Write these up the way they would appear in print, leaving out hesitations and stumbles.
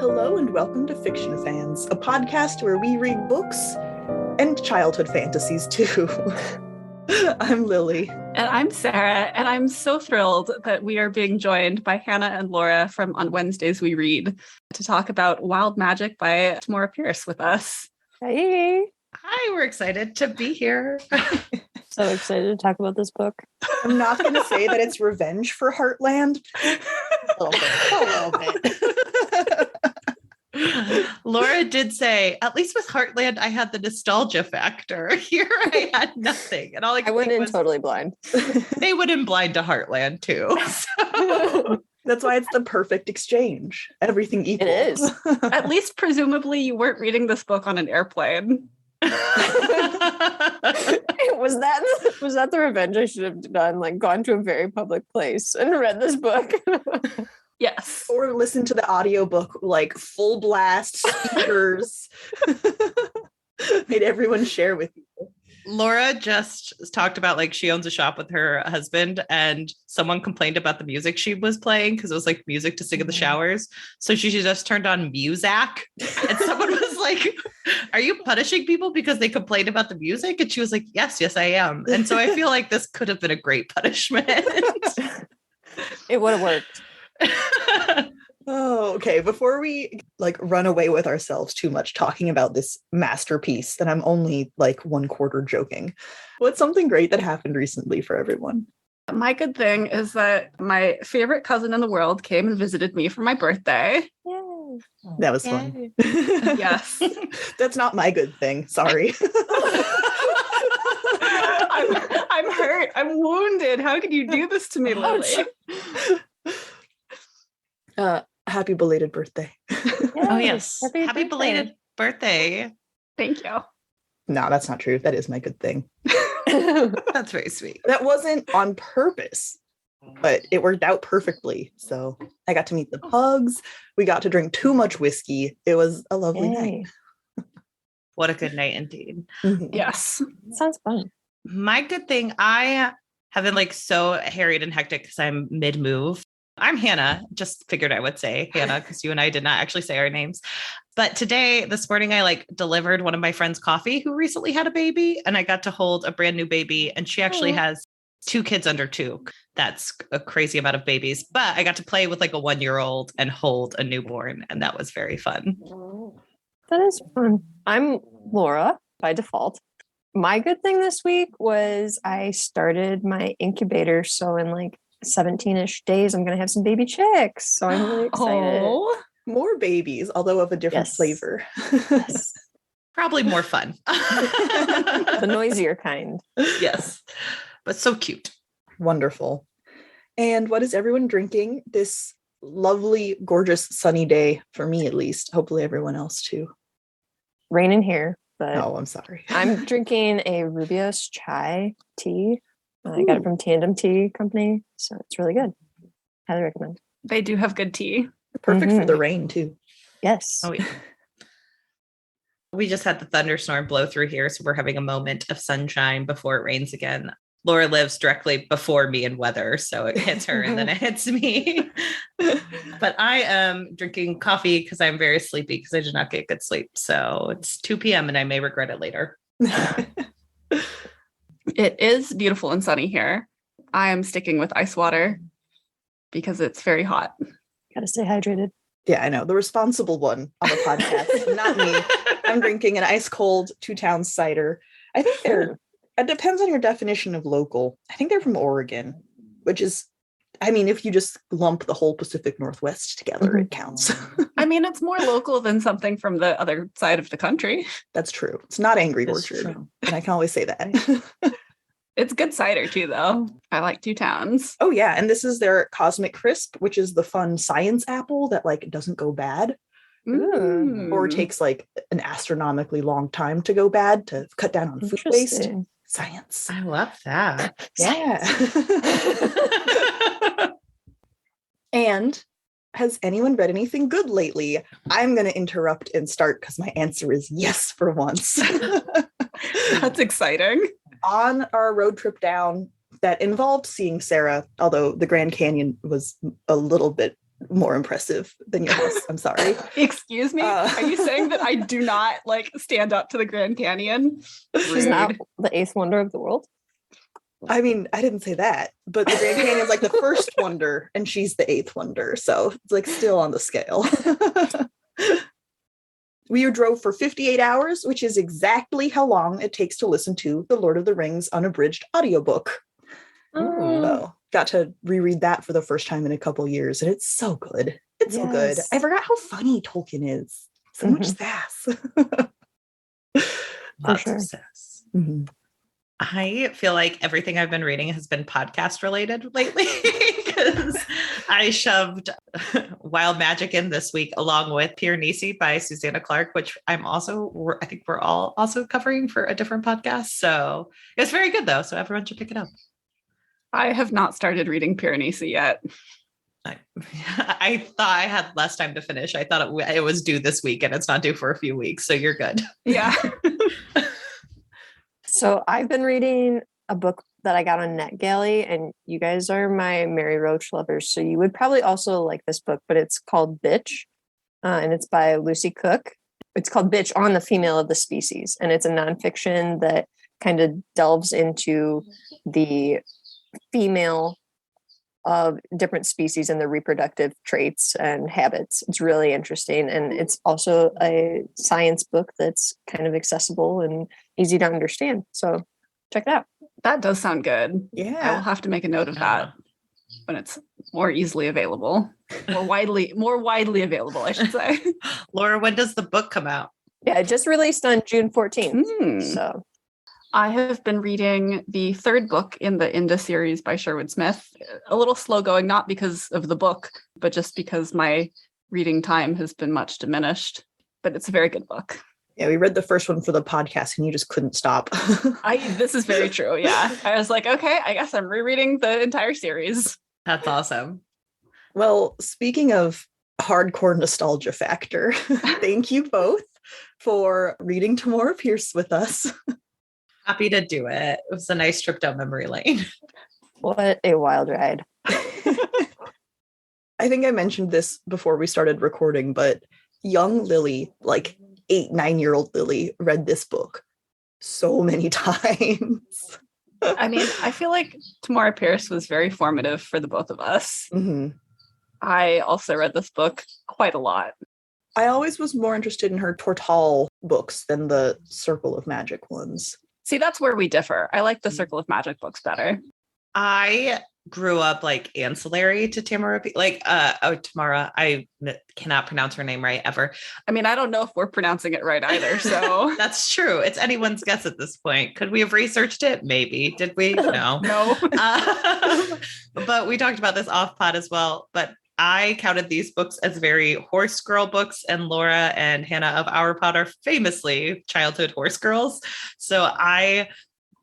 Hello and welcome to Fiction Fans, a podcast where we read books and childhood fantasies too. I'm Lily. And I'm Sarah, and I'm so thrilled that we are being joined by Hannah and Laura from On Wednesdays We Read to talk about Wild Magic by Tamora Pierce with us. Hey. Hi, we're excited to be here. So excited to talk about this book. I'm not going to say that it's revenge for Heartland. A little bit. Laura did say, at least with Heartland, I had the nostalgia factor. Here I had nothing. And all I went in totally blind. They went in blind to Heartland too. So. That's why it's the perfect exchange. Everything equal. It is. At least presumably you weren't reading this book on an airplane. Was that the revenge I should have done? Like gone to a very public place and read this book? Yes. Or listen to the audiobook, like full blast speakers. Made everyone share with you. Laura just talked about like she owns a shop with her husband and someone complained about the music she was playing because it was like music to sing in the showers. So she just turned on Muzak and someone was like, are you punishing people because they complained about the music? And she was like, yes, I am. And so I feel like this could have been a great punishment. It would have worked. Oh, okay. Before we run away with ourselves too much talking about this masterpiece, and I'm only like 1/4 joking. What's something great that happened recently for everyone? My good thing is that my favorite cousin in the world came and visited me for my birthday. Yay. That was fun. Yes. That's not my good thing. Sorry. I'm hurt. I'm wounded. How could you do this to me, Lily? Happy belated birthday. Oh, yes. Happy belated birthday. Thank you. No, that's not true. That is my good thing. That's very sweet. That wasn't on purpose, but it worked out perfectly. So I got to meet the pugs. We got to drink too much whiskey. It was a lovely night. What a good night indeed. Mm-hmm. Yes. Sounds fun. My good thing, I have been like so harried and hectic because I'm mid-move. I'm Hannah, just figured I would say Hannah because you and I did not actually say our names. But this morning, I delivered one of my friend's coffee who recently had a baby and I got to hold a brand new baby. And she actually has 2 kids under 2. That's a crazy amount of babies. But I got to play with like a 1-year-old and hold a newborn. And that was very fun. That is fun. I'm Laura by default. My good thing this week was I started my incubator. So in 17-ish days, I'm going to have some baby chicks. So I'm really excited. Oh, more babies, although of a different flavor. Yes. Probably more fun. The noisier kind. Yes. But so cute. Wonderful. And what is everyone drinking this lovely, gorgeous, sunny day, for me at least? Hopefully everyone else too. Raining here, but I'm sorry. I'm drinking a Rubios chai tea. I got it from Tandem Tea Company, so it's really good. Highly recommend. They do have good tea. Perfect for the rain too. Yes. Oh, yeah. We just had the thunderstorm blow through here, so we're having a moment of sunshine before it rains again. Laura lives directly before me in weather, so it hits her and then it hits me. But I am drinking coffee because I'm very sleepy because I did not get good sleep. So it's 2 p.m. and I may regret it later. It is beautiful and sunny here. I am sticking with ice water because it's very hot. Gotta stay hydrated. Yeah, I know. The responsible one on the podcast, not me. I'm drinking an ice cold 2 Towns cider. I think it depends on your definition of local. I think they're from Oregon, which is, if you just lump the whole Pacific Northwest together, it counts. It's more local than something from the other side of the country. That's true. It's not Angry That's Orchard. true. And I can always say that. It's good cider too, though. I like 2 Towns. Oh, yeah. And this is their Cosmic Crisp, which is the fun science apple that doesn't go bad. Or takes an astronomically long time to go bad to cut down on food waste. Science. I love that. Yeah. And has anyone read anything good lately? I'm going to interrupt and start because my answer is yes for once. That's exciting. On our road trip down that involved seeing Sarah, although the Grand Canyon was a little bit more impressive than your house. I'm sorry. Excuse me? Are you saying that I do not like stand up to the Grand Canyon? She's not the eighth wonder of the world. I mean, I didn't say that, but the Grand Canyon is like the first wonder and she's the eighth wonder. So it's like still on the scale. We drove for 58 hours, which is exactly how long it takes to listen to the Lord of the Rings unabridged audiobook. So got to reread that for the first time in a couple years, and it's so good. It's so good. I forgot how funny Tolkien is. So much sass. Lots of sass. I feel like everything I've been reading has been podcast related lately because I shoved Wild Magic in this week along with Piranesi by Susanna Clark, which I think we're all also covering for a different podcast. So it's very good though. So everyone should pick it up. I have not started reading Piranesi yet. I thought I had less time to finish. I thought it was due this week and it's not due for a few weeks. So you're good. Yeah. So I've been reading a book that I got on NetGalley, and you guys are my Mary Roach lovers, so you would probably also like this book, but it's called Bitch, and it's by Lucy Cook. It's called Bitch on the Female of the Species, and it's a nonfiction that kind of delves into the female of different species and their reproductive traits and habits. It's really interesting. And it's also a science book that's kind of accessible and easy to understand. So check it out. That does sound good. Yeah. I will have to make a note of that when it's more easily available, more widely available, I should say. Laura, when does the book come out? Yeah, it just released on June 14th. So I have been reading the third book in the Inda series by Sherwood Smith. A little slow going, not because of the book, but just because my reading time has been much diminished. But it's a very good book. Yeah, we read the first one for the podcast and you just couldn't stop. This is very true. Yeah. I was like, okay, I guess I'm rereading the entire series. That's awesome. Well, speaking of hardcore nostalgia factor, thank you both for reading Tamora Pierce with us. Happy to do it. It was a nice trip down memory lane. what a wild ride. I think I mentioned this before we started recording, but young Lily, like 8-9-year-old Lily, read this book so many times. I mean, I feel like Tamora Pierce was very formative for the both of us. I also read this book quite a lot. I always was more interested in her Tortall books than the Circle of Magic ones. See, that's where we differ. I like the Circle of Magic books better. I grew up like ancillary to Tamora. Tamara. I cannot pronounce her name right ever. I mean, I don't know if we're pronouncing it right either. So that's true. It's anyone's guess at this point. Could we have researched it? Maybe. Did we? No. No. But we talked about this off pod as well. But I counted these books as very horse girl books, and Laura and Hannah of our pod are famously childhood horse girls. So I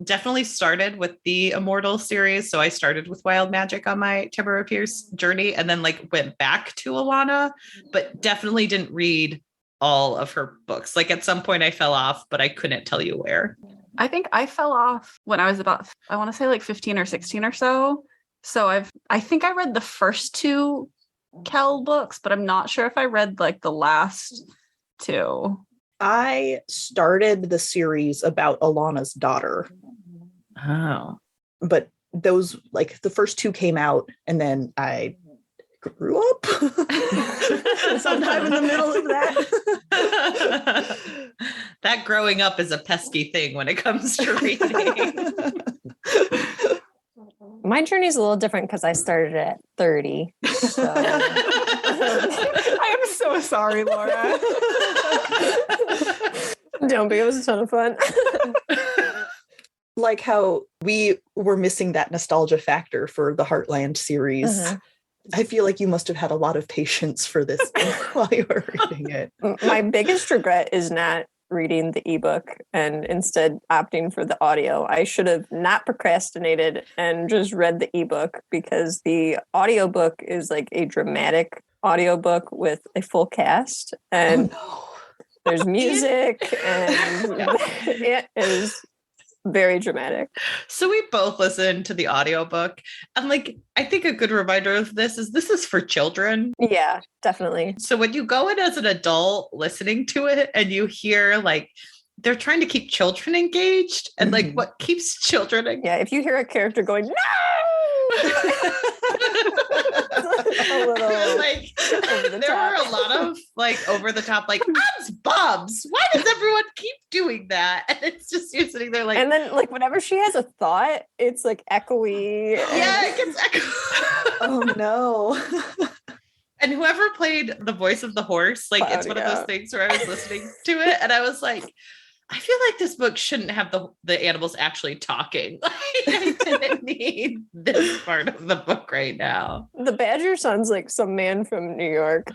definitely started with the Immortals series. So I started with Wild Magic on my Tamora Pierce journey and then went back to Alana, but definitely didn't read all of her books. At some point I fell off, but I couldn't tell you where. I think I fell off when I was about, I want to say 15 or 16 or so. So I think I read the first two Kel books, but I'm not sure if I read the last two. I started the series about Alana's daughter. Oh. But those, the first two came out and then I grew up sometime in the middle of that. That growing up is a pesky thing when it comes to reading. My journey is a little different because I started at 30. So. I am so sorry, Laura. Don't be. It was a ton of fun. Like how we were missing that nostalgia factor for the Heartland series. I feel like you must have had a lot of patience for this while you were reading it. My biggest regret is not reading the ebook and instead opting for the audio. I should have not procrastinated and just read the ebook, because the audiobook is a dramatic audiobook with a full cast and there's music and it is very dramatic. So we both listened to the audiobook. And like, I think a good reminder of this is for children. Yeah, definitely. So when you go in as an adult listening to it and you hear like, they're trying to keep children engaged and like what keeps children engaged. Yeah, if you hear a character going, no! A little like there were a lot of like over the top, like Bubs. Why does everyone keep doing that? And it's just you're sitting there like, and then like whenever she has a thought, it's like echoey. Yeah, it gets echoey. Oh no. And whoever played the voice of the horse, like it's one of those things where I was listening to it and I was like, I feel like this book shouldn't have the animals actually talking. Like, I didn't need this part of the book right now. The badger sounds like some man from New York.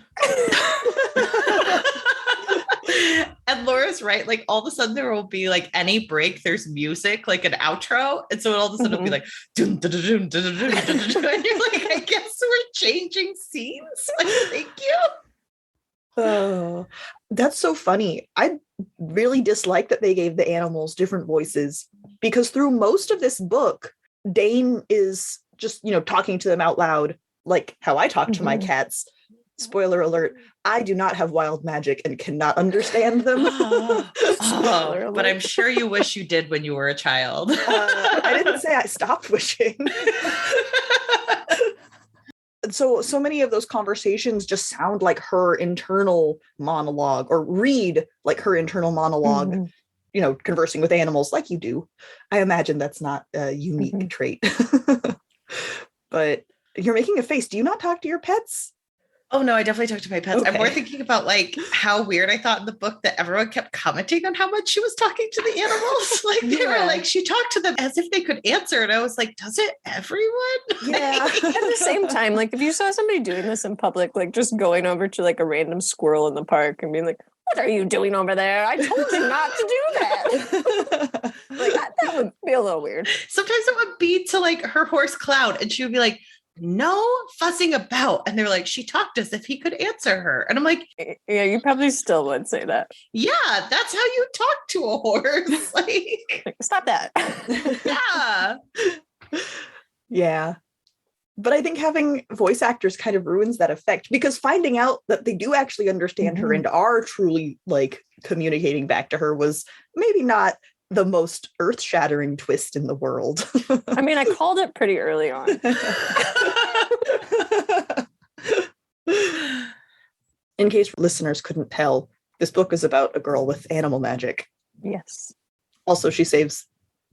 And Laura's right. Like all of a sudden there will be like any break, there's music, like an outro. And so all of a sudden it'll be like, dun, dun, dun, dun, dun, dun, dun, dun, dun. And you're like, I guess we're changing scenes. Like, thank you. Oh, that's so funny. I really dislike that they gave the animals different voices because through most of this book, Dane is just, talking to them out loud, like how I talk to my cats. Spoiler alert, I do not have wild magic and cannot understand them. But I'm sure you wish you did when you were a child. I didn't say I stopped wishing. So many of those conversations just sound like her internal monologue or read like her internal monologue, conversing with animals like you do. I imagine that's not a unique trait. But you're making a face. Do you not talk to your pets? Oh no, I definitely talk to my pets. Okay. I'm more thinking about like how weird I thought in the book that everyone kept commenting on how much she was talking to the animals. Like they were like, she talked to them as if they could answer. And I was like, does it everyone? Yeah. At the same time, like if you saw somebody doing this in public, like just going over to like a random squirrel in the park and being like, what are you doing over there? I told you not to do that. Like that would be a little weird. Sometimes it would be to like her horse Cloud and she would be like, no fussing about. And they're like, she talked as if he could answer her. And I'm like, yeah, you probably still would say that. Yeah, that's how you talk to a horse. Like, stop that. Yeah. Yeah. But I think having voice actors kind of ruins that effect because finding out that they do actually understand her and are truly like communicating back to her was maybe not the most earth-shattering twist in the world. I mean, I called it pretty early on. In case listeners couldn't tell, this book is about a girl with animal magic. Yes. Also, she saves,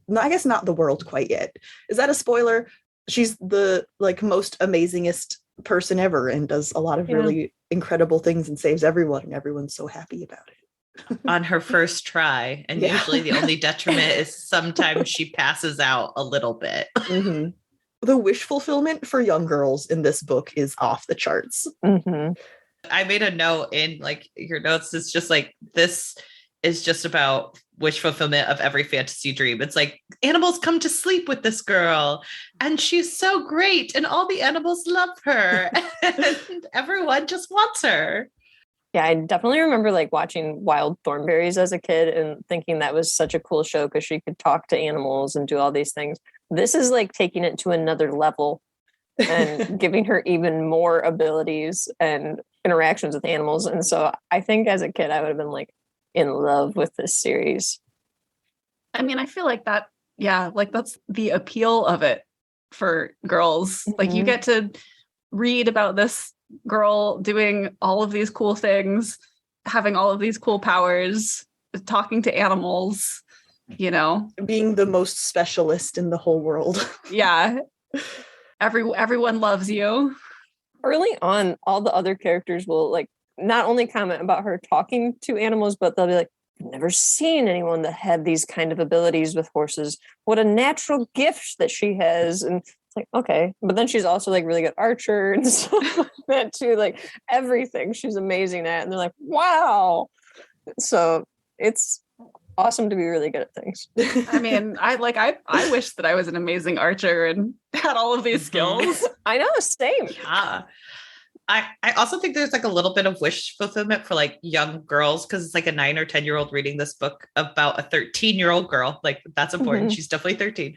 I guess not the world quite yet. Is that a spoiler? She's the like most amazingest person ever and does a lot of really incredible things and saves everyone, and everyone's so happy about it. On her first try. And usually the only detriment is sometimes she passes out a little bit. Mm-hmm. The wish fulfillment for young girls in this book is off the charts. I made a note in like your notes. It's just like, this is just about wish fulfillment of every fantasy dream. It's like animals come to sleep with this girl and she's so great and all the animals love her and everyone just wants her. Yeah, I definitely remember like watching Wild Thornberrys as a kid and thinking that was such a cool show because she could talk to animals and do all these things. This is like taking it to another level and giving her even more abilities and interactions with animals. And so I think as a kid, I would have been like in love with this series. I mean, I feel like that, like that's the appeal of it for girls. Like you get to read about this girl doing all of these cool things, having all of these cool powers, talking to animals, being the most specialist in the whole world. Yeah. Everyone loves you. Early on, all the other characters will like not only comment about her talking to animals, but they'll be like, I've never seen anyone that had these kind of abilities with horses. What a natural gift that she has. And like, okay, but then she's also like really good archer and stuff like that too, like everything she's amazing at, and they're like, wow. So it's awesome to be really good at things. I mean, I wish that I was an amazing archer and had all of these skills. I know, same. Yeah. I also think there's like a little bit of wish fulfillment for like young girls, because it's like a 9 or 10-year-old reading this book about a 13-year-old girl. Like that's important. She's definitely 13.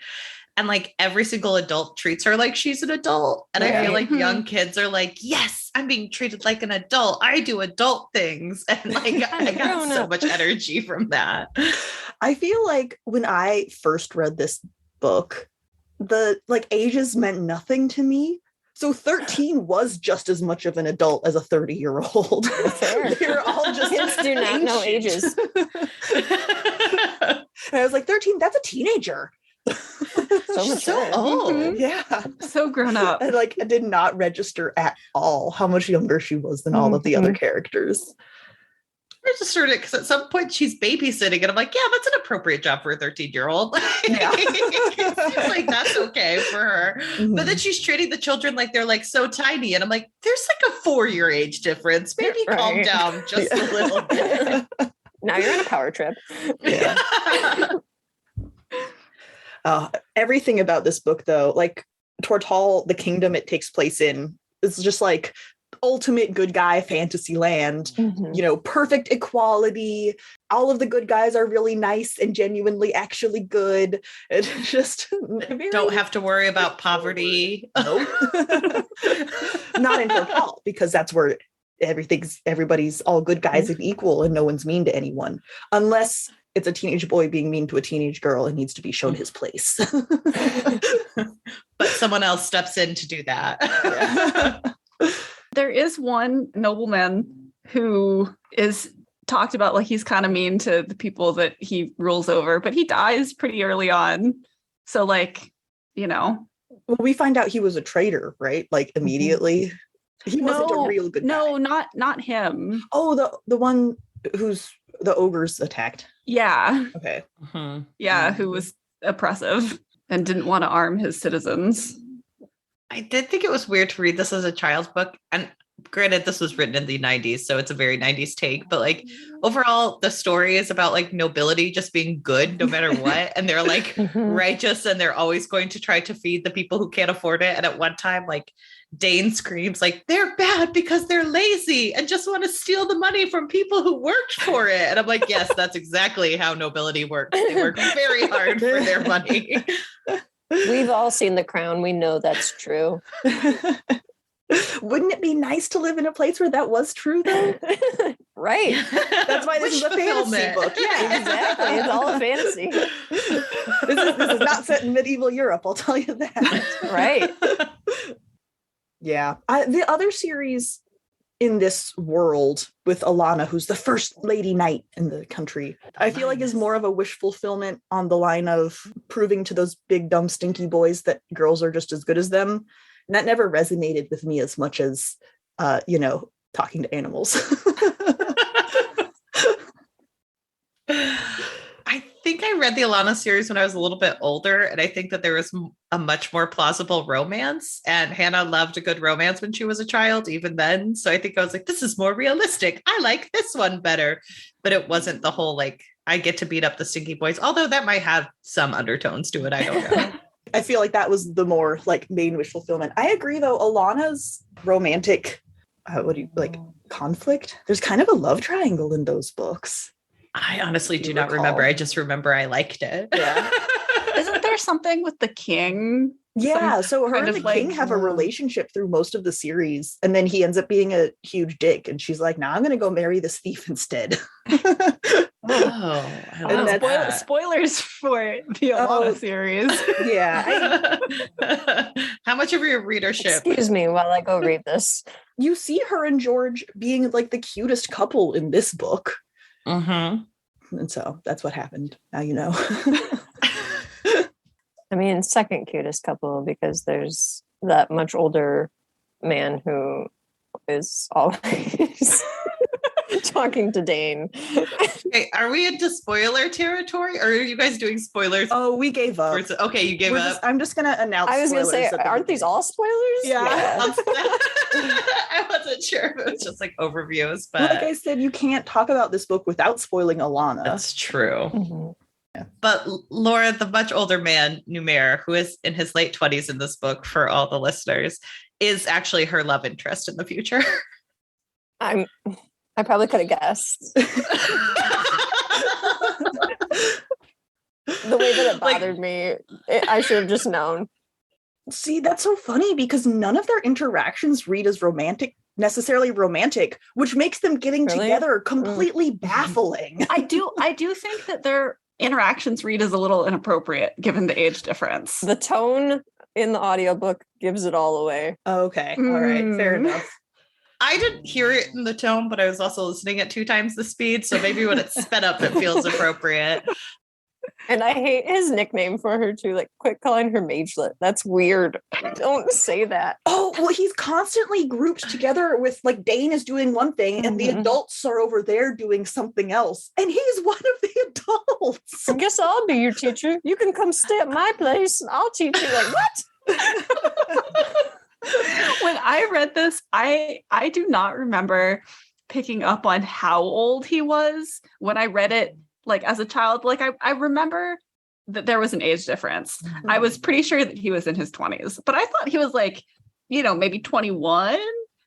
And like every single adult treats her like she's an adult. And I feel like young kids are like, yes, I'm being treated like an adult. I do adult things. And like I got so much energy from that. I feel like when I first read this book, the like ages meant nothing to me. So 13 was just as much of an adult as a 30-year-old. They're all just kids do not know ages. And I was like, 13, that's a teenager. So mature. So old. Yeah. So grown up. I did not register at all how much younger she was than all of the other characters. I registered it because at some point she's babysitting, and I'm like, yeah, that's an appropriate job for a 13-year-old. Yeah. It seems like that's okay for her. But then she's treating the children like they're like so tiny, and I'm like, there's like a 4-year age difference. Maybe calm down just a little bit. Now you're on a power trip. Yeah. Everything about this book, though, like Tortall, the kingdom it takes place in, is just like ultimate good guy fantasy land. You know, perfect equality. All of the good guys are really nice and genuinely actually good. It's just don't have to worry about poverty. Nope. Not in Tortall, because that's where everybody's all good guys and equal, and no one's mean to anyone, unless it's a teenage boy being mean to a teenage girl and needs to be shown his place. But someone else steps in to do that. There is one nobleman who is talked about like he's kind of mean to the people that he rules over, but he dies pretty early on. So like, you know. Well, we find out he was a traitor, right? Like immediately. He wasn't a real good guy. No, not him. Oh, the one who's the ogres attacked. Yeah. Okay. Yeah, who was oppressive and didn't want to arm his citizens. I did think it was weird to read this as a child's book. And granted, this was written in the 90s, so it's a very 90s take. But like overall, the story is about like nobility just being good no matter what. And they're like righteous, and they're always going to try to feed the people who can't afford it. And at one time, like Dane screams like, they're bad because they're lazy and just want to steal the money from people who worked for it. And I'm like, yes, that's exactly how nobility works. They work very hard for their money. We've all seen The Crown. We know that's true. Wouldn't it be nice to live in a place where that was true, though? Right. That's why this is a fantasy book. Yeah, exactly. It's all a fantasy. This is not set in medieval Europe, I'll tell you that. Right. Yeah. The other series in this world with Alana, who's the first lady knight in the country, I feel like is more of a wish fulfillment on the line of proving to those big, dumb, stinky boys that girls are just as good as them. And that never resonated with me as much as, talking to animals. I think I read the Alana series when I was a little bit older, and I think that there was a much more plausible romance, and Hannah loved a good romance when she was a child, even then. So I think I was like, this is more realistic. I like this one better. But it wasn't the whole, like, I get to beat up the stinky boys, although that might have some undertones to it. I don't know. I feel like that was the more like main wish fulfillment. I agree, though. Alana's romantic, conflict. There's kind of a love triangle in those books. I honestly do not remember. I just remember I liked it. Yeah. Isn't there something with the king? Yeah, so her and the king have a relationship through most of the series, and then he ends up being a huge dick, and she's like, "Now I'm going to go marry this thief instead." Spoilers for the Alana series. Yeah. How much of your readership? Excuse me while I go read this. You see her and George being like the cutest couple in this book. And so that's what happened. Now you know. I mean, second cutest couple, because there's that much older man who is always talking to Dane. Okay, are we into spoiler territory, or are you guys doing spoilers? Oh, we gave up. Okay, you gave up. I'm just gonna announce. I was gonna say, aren't these all spoilers? Yeah. I wasn't sure if it was just like overviews, but like I said, you can't talk about this book without spoiling Alana. That's true. Mm-hmm. Yeah. But Laura, the much older man, Numair, who is in his late 20s in this book for all the listeners, is actually her love interest in the future. I probably could have guessed. The way that it bothered me, I should have just known. See, that's so funny because none of their interactions read as necessarily romantic, which makes them getting together completely baffling. I do think that their interactions read as a little inappropriate given the age difference. The tone in the audiobook gives it all away. Okay. All right. Fair enough. I didn't hear it in the tone, but I was also listening at 2 times the speed. So maybe when it's sped up, it feels appropriate. And I hate his nickname for her too. Like, quit calling her Magelet. That's weird. Don't say that. Oh, well, he's constantly grouped together with like Dane is doing one thing and the adults are over there doing something else. And he's one of the adults. I guess I'll be your teacher. You can come stay at my place and I'll teach you. Like, what? When I read this, I do not remember picking up on how old he was when I read it. Like as a child, like I remember that there was an age difference. I was pretty sure that he was in his 20s, but I thought he was like, maybe 21,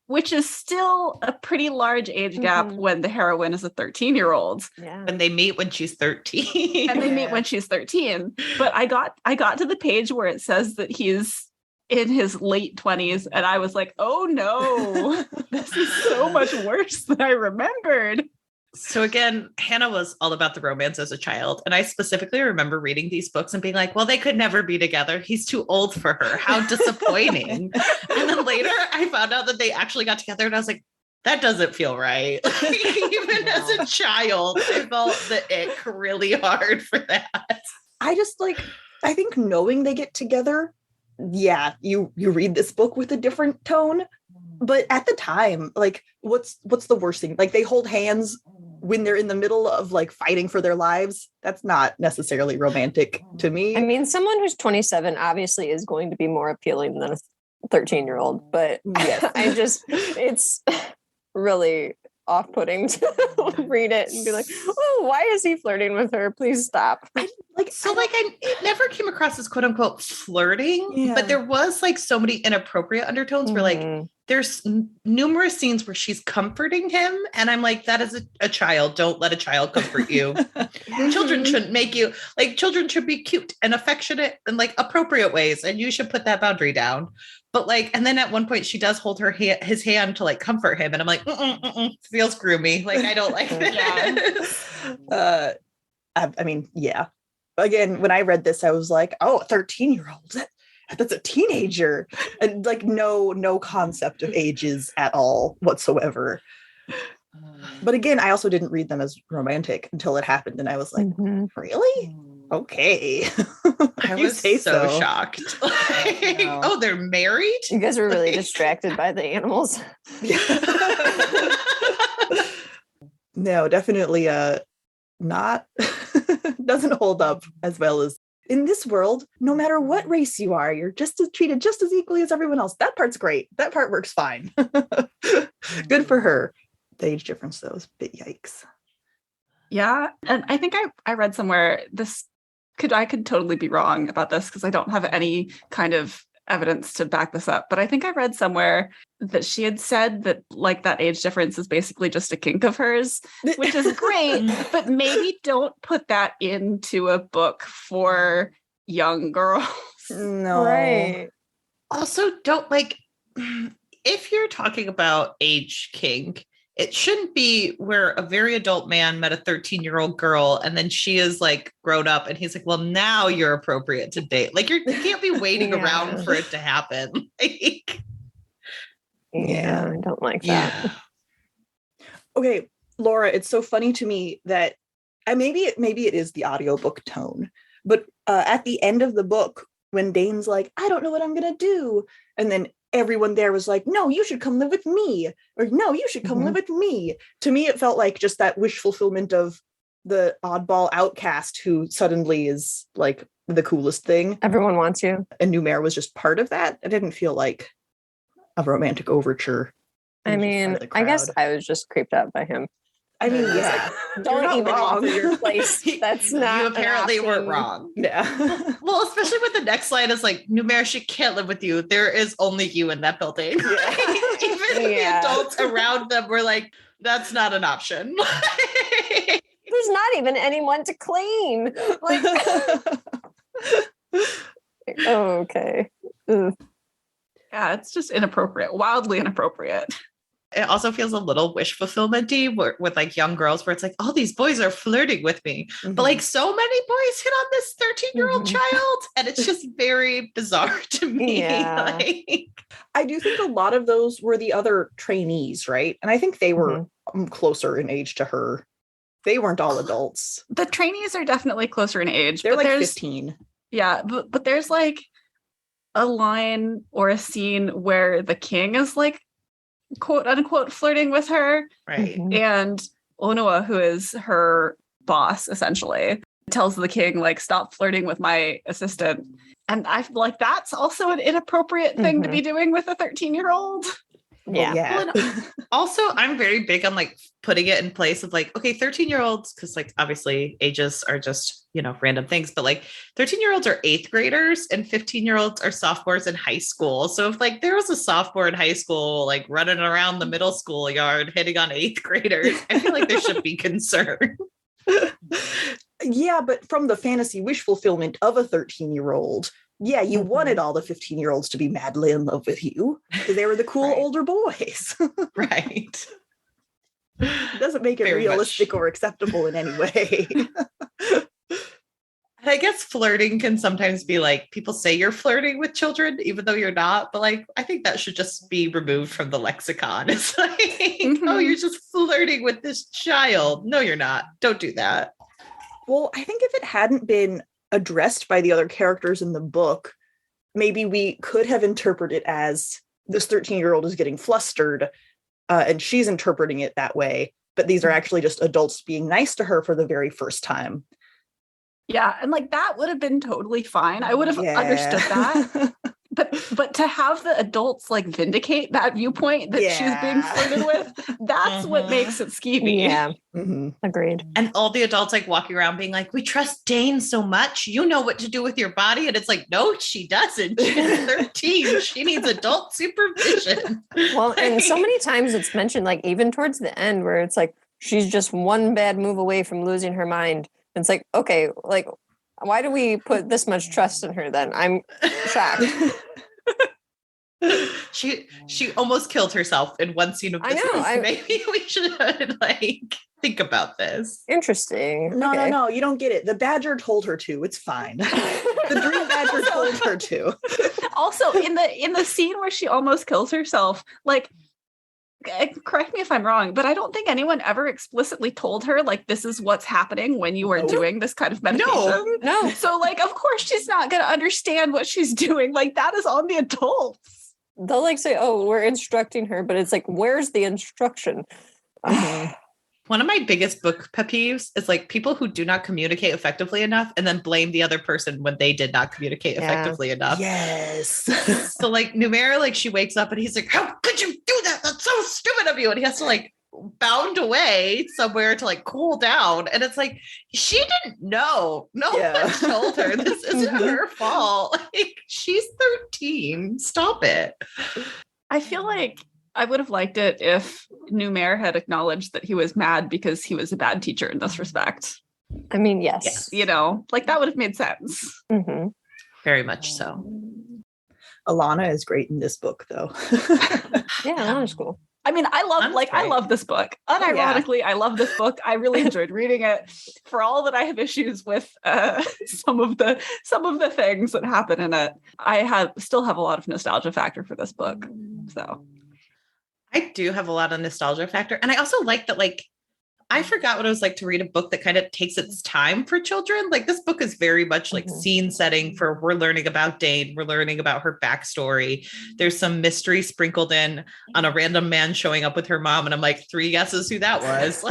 which is still a pretty large age gap when the heroine is a 13-year-old. Yeah. And they meet when she's 13. And they meet when she's 13. But I got to the page where it says that he's in his late 20s, and I was like, oh no, this is so much worse than I remembered. So again, Hannah was all about the romance as a child. And I specifically remember reading these books and being like, well, they could never be together. He's too old for her. How disappointing. And then later I found out that they actually got together and I was like, that doesn't feel right. Even as a child, I felt the ick really hard for that. I think knowing they get together, yeah, you read this book with a different tone. But at the time, like, what's the worst thing? Like, they hold hands when they're in the middle of like fighting for their lives. That's not necessarily romantic to me. I mean, someone who's 27 obviously is going to be more appealing than a 13-year-old, but yes, it's really off-putting to read it and be like, oh, why is he flirting with her? Please stop. It never came across as quote unquote flirting, but there was like so many inappropriate undertones where like there's numerous scenes where she's comforting him. And I'm like, that is a child. Don't let a child comfort you. Children shouldn't make you like, children should be cute and affectionate in like appropriate ways. And you should put that boundary down. But like, and then at one point she does hold his hand to like comfort him. And I'm like, feels groomy. Like, I don't like that. I mean, yeah. Again, when I read this, I was like, oh, a 13-year-old. That's a teenager. And like no concept of ages at all whatsoever. But again, I also didn't read them as romantic until it happened. And I was like, really? Okay. I was so shocked. Like, oh, they're married? You guys were really distracted by the animals. No, definitely not doesn't hold up as well as in this world. No matter what race you are, you're treated just as equally as everyone else. That part's great. That part works fine. Good for her. The age difference though is a bit yikes. Yeah. And I think I read somewhere I could totally be wrong about this because I don't have any kind of evidence to back this up. But I think I read somewhere that she had said that like that age difference is basically just a kink of hers, which is great, but maybe don't put that into a book for young girls. No. Right. Also, don't like, if you're talking about age kink, it shouldn't be where a very adult man met a 13-year-old girl and then she is like grown up and he's like, well, now you're appropriate to date. Like you can't be waiting around for it to happen. Like, yeah, I don't like that. Yeah. Okay, Laura, it's so funny to me that maybe it is the audiobook tone, but at the end of the book, when Dane's like, I don't know what I'm going to do. And then everyone there was like, no, you should come live with me. Or no, you should come live with me. To me, it felt like just that wish fulfillment of the oddball outcast who suddenly is like the coolest thing. Everyone wants you. And Numair was just part of that. It didn't feel like a romantic overture. I mean, I guess I was just creeped out by him. I mean, It's yeah. like, don't not even wrong. offer your place. That's not You an apparently weren't option. wrong. Yeah. Well, especially with the next line is like, Numair, she can't live with you. There is only you in that building. Yeah. Even the adults around them were like, that's not an option. There's not even anyone to clean. Like, oh, okay. Ugh. Yeah, it's just inappropriate, wildly inappropriate. It also feels a little wish fulfillment-y with like young girls where it's like, oh, these boys are flirting with me. Mhm. But like so many boys hit on this 13-year-old child. And it's just very bizarre to me. Yeah. Like, I do think a lot of those were the other trainees, right? And I think they were closer in age to her. They weren't all adults. The trainees are definitely closer in age. They're but like there's 15. Yeah, but there's like a line or a scene where the king is like, quote unquote, flirting with her. right. Mhm. And Onoa, who is her boss, essentially, tells the king, like, stop flirting with my assistant. And I feel like that's also an inappropriate thing to be doing with a 13-year-old. Yeah. Yeah. Also, I'm very big on like putting it in place of like, okay, 13-year-olds, because like obviously ages are just, random things, but like 13-year-olds are 8th graders and 15-year-olds are sophomores in high school. So if like there was a sophomore in high school, like running around the middle school yard hitting on 8th graders, I feel like there should be concern. Yeah, but from the fantasy wish fulfillment of a 13-year-old, yeah, you wanted all the 15-year-olds to be madly in love with you because they were the cool Right. older boys. Right. It doesn't make it Very realistic much. or acceptable in any way. And I guess flirting can sometimes be like people say you're flirting with children, even though you're not. But like, I think that should just be removed from the lexicon. It's like, oh, you're just flirting with this child. No, you're not. Don't do that. Well, I think if it hadn't been addressed by the other characters in the book, maybe we could have interpreted it as this 13-year-old is getting flustered and she's interpreting it that way. But these are actually just adults being nice to her for the very first time. Yeah, and like that would have been totally fine. I would have understood that. But to have the adults like vindicate that viewpoint that she's being flirted with, that's what makes it skeevy. Yeah. Mhm. Agreed. And all the adults like walking around being like, we trust Dane so much. You know what to do with your body. And it's like, no, she doesn't. She's 13. She needs adult supervision. Well, and so many times it's mentioned, like even towards the end, where it's like she's just one bad move away from losing her mind. It's like, okay, like why do we put this much trust in her then? I'm shocked. She almost killed herself in one scene of I this. know, Maybe we should like think about this. Interesting. No, you don't get it. The badger told her to. It's fine. The dream badger told her to. Also, in the scene where she almost kills herself, like, correct me if I'm wrong, but I don't think anyone ever explicitly told her like this is what's happening when you are doing this kind of medication. No. So like, of course she's not going to understand what she's doing. Like that is on the adults. They'll like say, oh, we're instructing her, but it's like, where's the instruction? One of my biggest book pet peeves is like people who do not communicate effectively enough and then blame the other person when they did not communicate effectively enough. Yes. So like Numair, like she wakes up and he's like, how could you do that? That's so stupid of you. And he has to like bound away somewhere to like cool down. And it's like, she didn't know. No one told her this isn't her fault. Like she's 13. Stop it. I feel like I would have liked it if Numair had acknowledged that he was mad because he was a bad teacher in this respect. I mean, yes. You know, like that would have made sense. Mm-hmm. Very much so. Alana is great in this book, though. Yeah, Alana's cool. I mean, I love this book. Unironically, I love this book. I really enjoyed reading it. For all that I have issues with some of the things that happen in it, I still have a lot of nostalgia factor for this book. So I do have a lot of nostalgia factor. And I also like that, like, I forgot what it was like to read a book that kind of takes its time for children. Like this book is very much like scene setting for we're learning about Dane. We're learning about her backstory. There's some mystery sprinkled in on a random man showing up with her mom. And I'm like, 3 guesses who that was.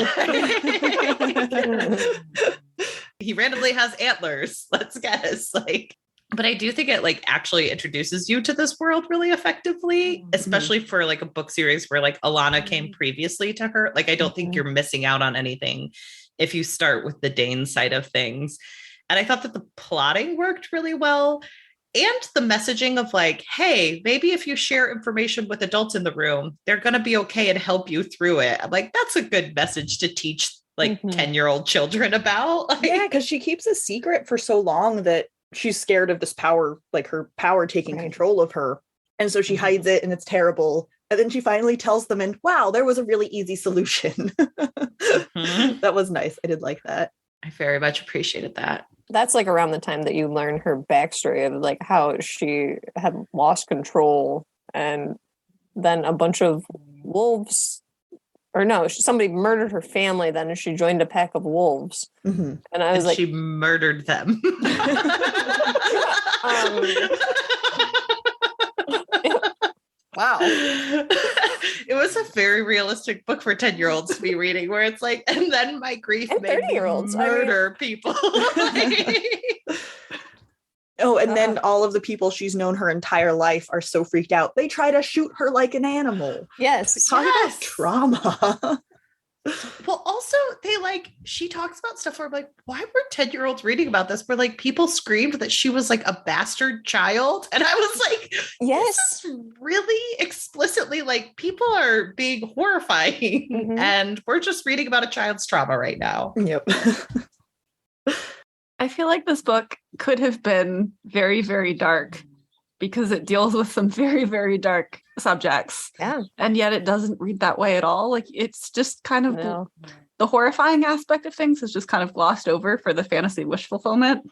He randomly has antlers. Let's guess. Like, But I do think it like actually introduces you to this world really effectively, especially for like a book series where like Alana came previously to her. Like, I don't think you're missing out on anything if you start with the Dane side of things. And I thought that the plotting worked really well. And the messaging of like, hey, maybe if you share information with adults in the room, they're going to be okay and help you through it. I'm like, that's a good message to teach like 10-year-old children about. Like, yeah, because she keeps a secret for so long that she's scared of this power, like her power taking control of her. And so she hides it and it's terrible. And then she finally tells them, and wow, there was a really easy solution. That was nice. I did like that. I very much appreciated that. That's like around the time that you learn her backstory of like how she had lost control and then a bunch of wolves, or no, somebody murdered her family then and she joined a pack of wolves. And I was like, she murdered them. Wow. It was a very realistic book for 10-year-olds to be reading, where it's like, and then my grief and made me 30-year-olds murder people. Oh, and then all of the people she's known her entire life are so freaked out. They try to shoot her like an animal. yes. Talk about trauma. Well, also she talks about stuff where I'm like, why were 10-year-olds reading about this? Where like people screamed that she was like a bastard child. And I was like, yes, this is really explicitly like people are being horrifying and we're just reading about a child's trauma right now. Yep. I feel like this book could have been very, very dark because it deals with some very, very dark subjects. Yeah. And yet it doesn't read that way at all. Like, it's just kind of the horrifying aspect of things is just kind of glossed over for the fantasy wish fulfillment.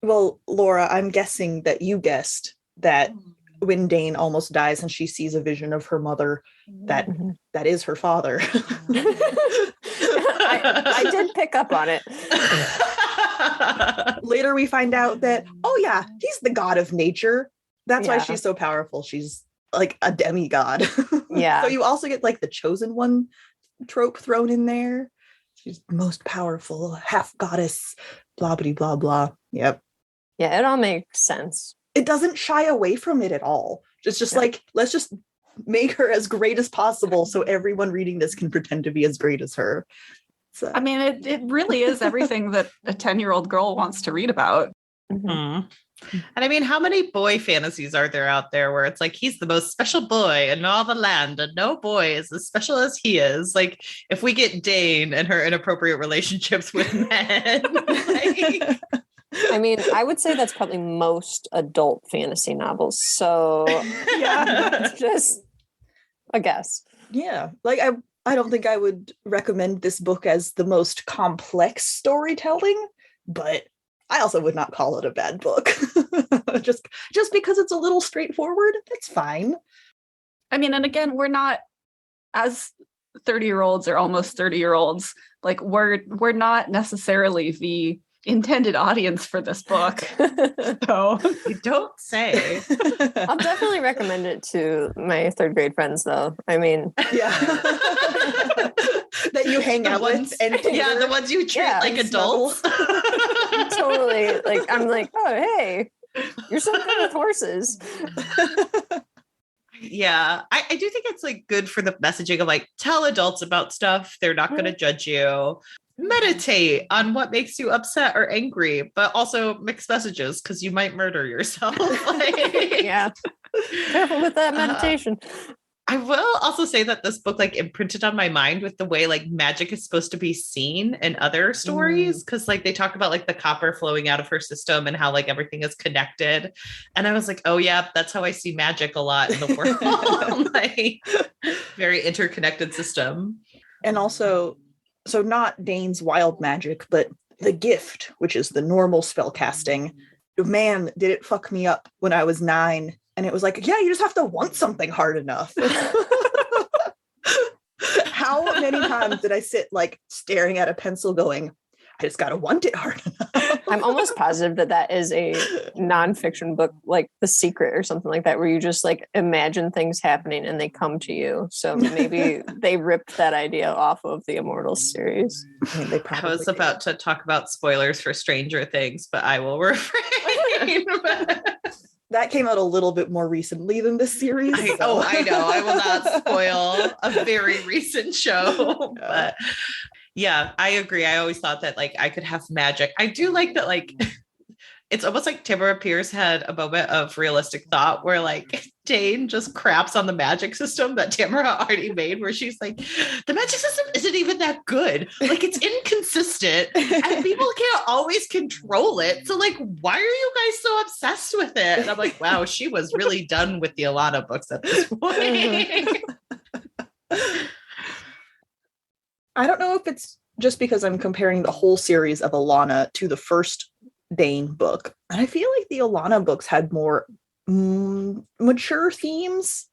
Well, Laura, I'm guessing that you guessed that when Dane almost dies and she sees a vision of her mother, that is her father. I did pick up on it. Later we find out that, oh yeah, he's the god of nature. That's why she's so powerful. She's like a demigod. Yeah. So you also get like the chosen one trope thrown in there. She's most powerful, half goddess, blah, blah, blah, blah. Yep. Yeah, it all makes sense. It doesn't shy away from it at all. It's just like, let's just make her as great as possible so everyone reading this can pretend to be as great as her. So. I mean, it really is everything that a 10-year-old girl wants to read about. And I mean, how many boy fantasies are there out there where it's like, he's the most special boy in all the land and no boy is as special as he is? Like, if we get Dane and her inappropriate relationships with men. Like... I mean, I would say that's probably most adult fantasy novels. So yeah, just a guess. Yeah. Like I don't think I would recommend this book as the most complex storytelling, but I also would not call it a bad book. just because it's a little straightforward, that's fine. I mean, and again, we're not, as 30-year-olds or almost 30-year-olds, like we're not necessarily the intended audience for this book. So you don't say. I'll definitely recommend it to my third grade friends though. I mean, yeah. That you hang out with and the ones you treat like adults. Totally. Like I'm like, oh hey, you're so good with horses. Yeah, I do think it's like good for the messaging of like, tell adults about stuff. They're not going to judge you. Meditate on what makes you upset or angry, but also mixed messages because you might murder yourself. Like, yeah, careful with that meditation. I will also say that this book like imprinted on my mind with the way like magic is supposed to be seen in other stories, because like they talk about like the copper flowing out of her system and how like everything is connected, and I was like, oh yeah, that's how I see magic a lot in the world. Like very interconnected system. And also, so not Dane's wild magic, but the gift, which is the normal spell casting. Man, did it fuck me up when I was 9. And it was like, yeah, you just have to want something hard enough. How many times did I sit like staring at a pencil going, I just gotta want it hard enough. I'm almost positive that is a nonfiction book, like The Secret or something like that, where you just like imagine things happening and they come to you. So maybe they ripped that idea off of the Immortals series. I mean, I was about to talk about spoilers for Stranger Things, but I will refrain. That came out a little bit more recently than this series. I know. I will not spoil a very recent show. But yeah, I agree. I always thought that like I could have magic. I do like that, like it's almost like Tamora Pierce had a moment of realistic thought where like Dane just craps on the magic system that Tamora already made, where she's like, the magic system isn't even that good. Like it's inconsistent and people can't always control it. So like, why are you guys so obsessed with it? And I'm like, wow, she was really done with the Alana books at this point. I don't know if it's just because I'm comparing the whole series of Alana to the first Dane book. And I feel like the Alana books had more mature themes.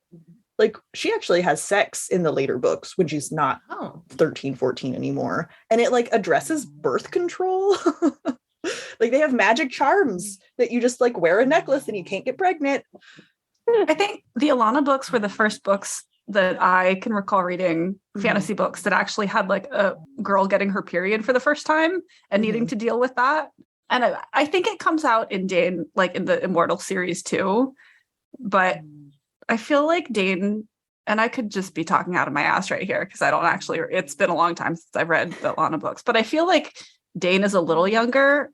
Like she actually has sex in the later books when she's not 13, 14 anymore. And it like addresses birth control. Like they have magic charms that you just like wear a necklace and you can't get pregnant. I think the Alana books were the first books that I can recall reading fantasy books that actually had like a girl getting her period for the first time and needing to deal with that. And I think it comes out in Dane, like in the Immortals series too. But I feel like Dane, and I could just be talking out of my ass right here because I don't actually, it's been a long time since I've read the Alana books, but I feel like Dane is a little younger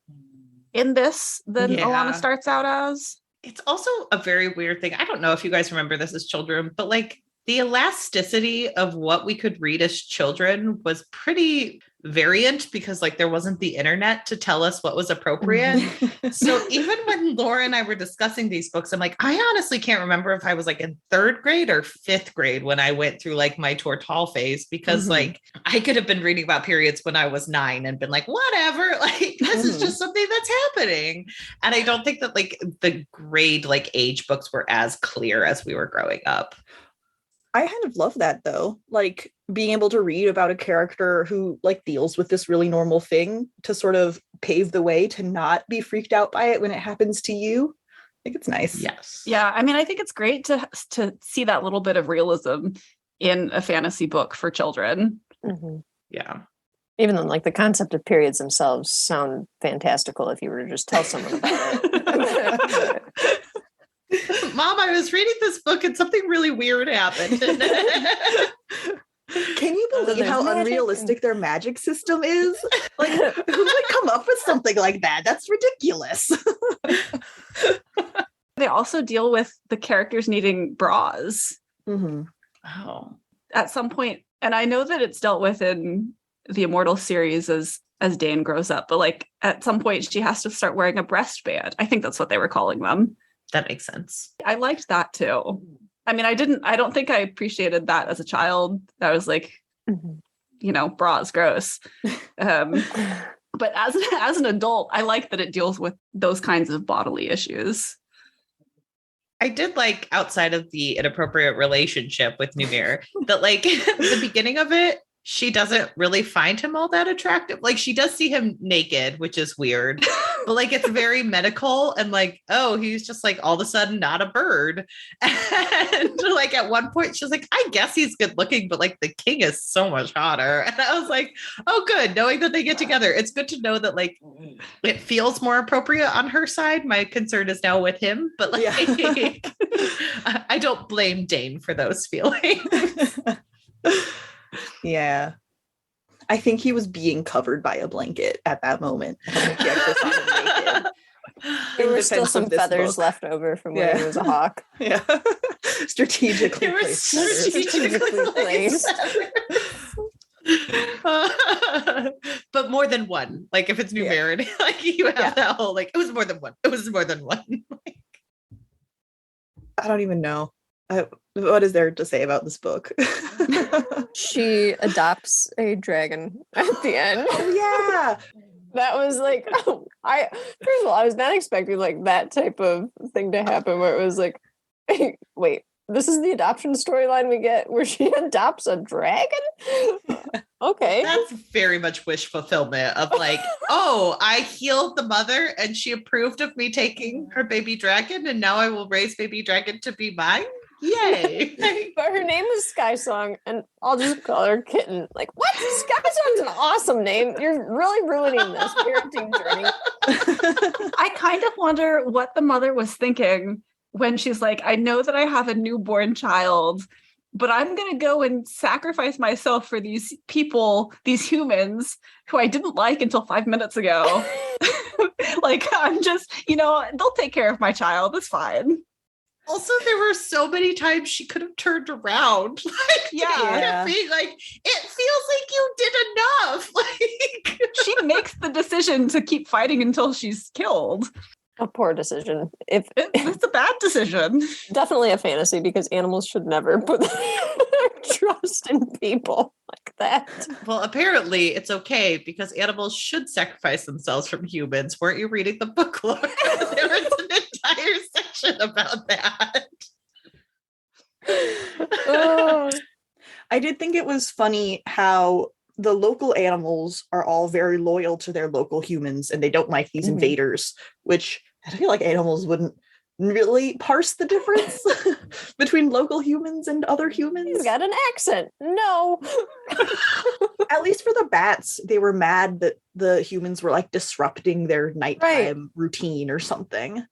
in this than Alana starts out as. It's also a very weird thing. I don't know if you guys remember this as children, but like the elasticity of what we could read as children was pretty variant because like there wasn't the internet to tell us what was appropriate. So even when Laura and I were discussing these books, I'm like, I honestly can't remember if I was like in 3rd grade or 5th grade when I went through like my Tortall phase, because like I could have been reading about periods when I was 9 and been like, whatever, like this is just something that's happening. And I don't think that like the grade like age books were as clear as we were growing up. I kind of love that though, like being able to read about a character who like deals with this really normal thing to sort of pave the way to not be freaked out by it when it happens to you. I think it's nice. Yes. Yeah. I mean, I think it's great to see that little bit of realism in a fantasy book for children. Yeah. Even though like the concept of periods themselves sound fantastical if you were to just tell someone about it. Mom, I was reading this book and something really weird happened. Can you believe how unrealistic their magic system is? Like, who would come up with something like that? That's ridiculous. They also deal with the characters needing bras. Oh. At some point, and I know that it's dealt with in the Immortals series as Dane grows up, but like at some point she has to start wearing a breast band. I think that's what they were calling them. That makes sense. I liked that too. I mean, I don't think I appreciated that as a child. I was like, you know, bras, gross. But as an adult, I like that it deals with those kinds of bodily issues. I did like, outside of the inappropriate relationship with Numir, that like the beginning of it, she doesn't really find him all that attractive. Like she does see him naked, which is weird, but like it's very medical and like, oh, he's just like all of a sudden not a bird. And like at one point she's like, I guess he's good looking, but like the king is so much hotter. And I was like, oh, good. Knowing that they get together. It's good to know that like it feels more appropriate on her side. My concern is now with him, but like I don't blame Dane for those feelings. Yeah. I think he was being covered by a blanket at that moment. I think he actually saw him naked. There were still some feathers left over from when he was a hawk. Yeah. Strategically placed. But more than one. Like if it's Numir, like you have that whole like it was more than one. It was more than one. I don't even know. What is there to say about this book? She adopts a dragon at the end. Oh, yeah. That was like, first of all, I was not expecting like that type of thing to happen where it was like, wait, this is the adoption storyline we get where she adopts a dragon? Okay. That's very much wish fulfillment of like, oh, I healed the mother and she approved of me taking her baby dragon, and now I will raise baby dragon to be mine. Yay. But her name was Sky Song, and I'll just call her Kitten. Like, what? Sky Song's an awesome name. You're really ruining this parenting journey. I kind of wonder what the mother was thinking when she's like, I know that I have a newborn child, but I'm going to go and sacrifice myself for these people, these humans who I didn't like until 5 minutes ago. Like, I'm just, they'll take care of my child. It's fine. Also, there were so many times she could have turned around. Like, being like, it feels like you did enough. Like, she makes the decision to keep fighting until she's killed. A poor decision. It's a bad decision. Definitely a fantasy, because animals should never put their trust in people like that. Well, apparently it's okay because animals should sacrifice themselves from humans. Weren't you reading the book, Laura? There was an entire section about that. I did think it was funny how the local animals are all very loyal to their local humans and they don't like these invaders, which I feel like animals wouldn't really parse the difference between local humans and other humans. He's got an accent. No. At least for the bats, they were mad that the humans were like disrupting their nighttime routine or something.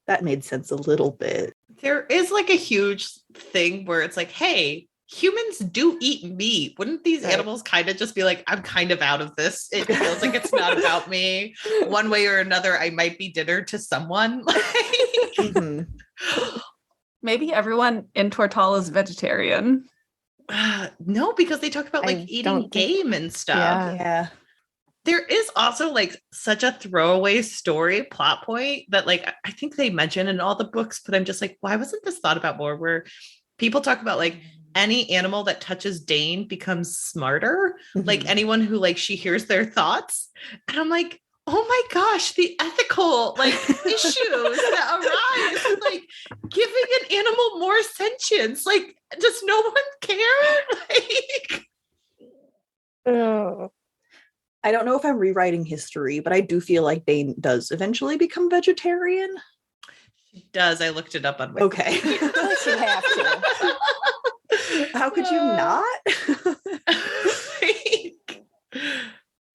That made sense a little bit. There is like a huge thing where it's like, hey, humans do eat meat. Wouldn't these animals kind of just be like, I'm kind of out of this. It feels like it's not about me. One way or another, I might be dinner to someone. Maybe everyone in Tortall is vegetarian. No, because they talk about like eating game and stuff. Yeah. There is also like such a throwaway story plot point that like I think they mention in all the books, but I'm just like, why wasn't this thought about more? Where people talk about like any animal that touches Dane becomes smarter. Like anyone who like she hears their thoughts. And I'm like, oh my gosh, the ethical like issues that arise with like giving an animal more sentience. Like, does no one care? Like, I don't know if I'm rewriting history, but I do feel like Dane does eventually become vegetarian. She does. I looked it up on Wikipedia. Okay. You have to. How could you not?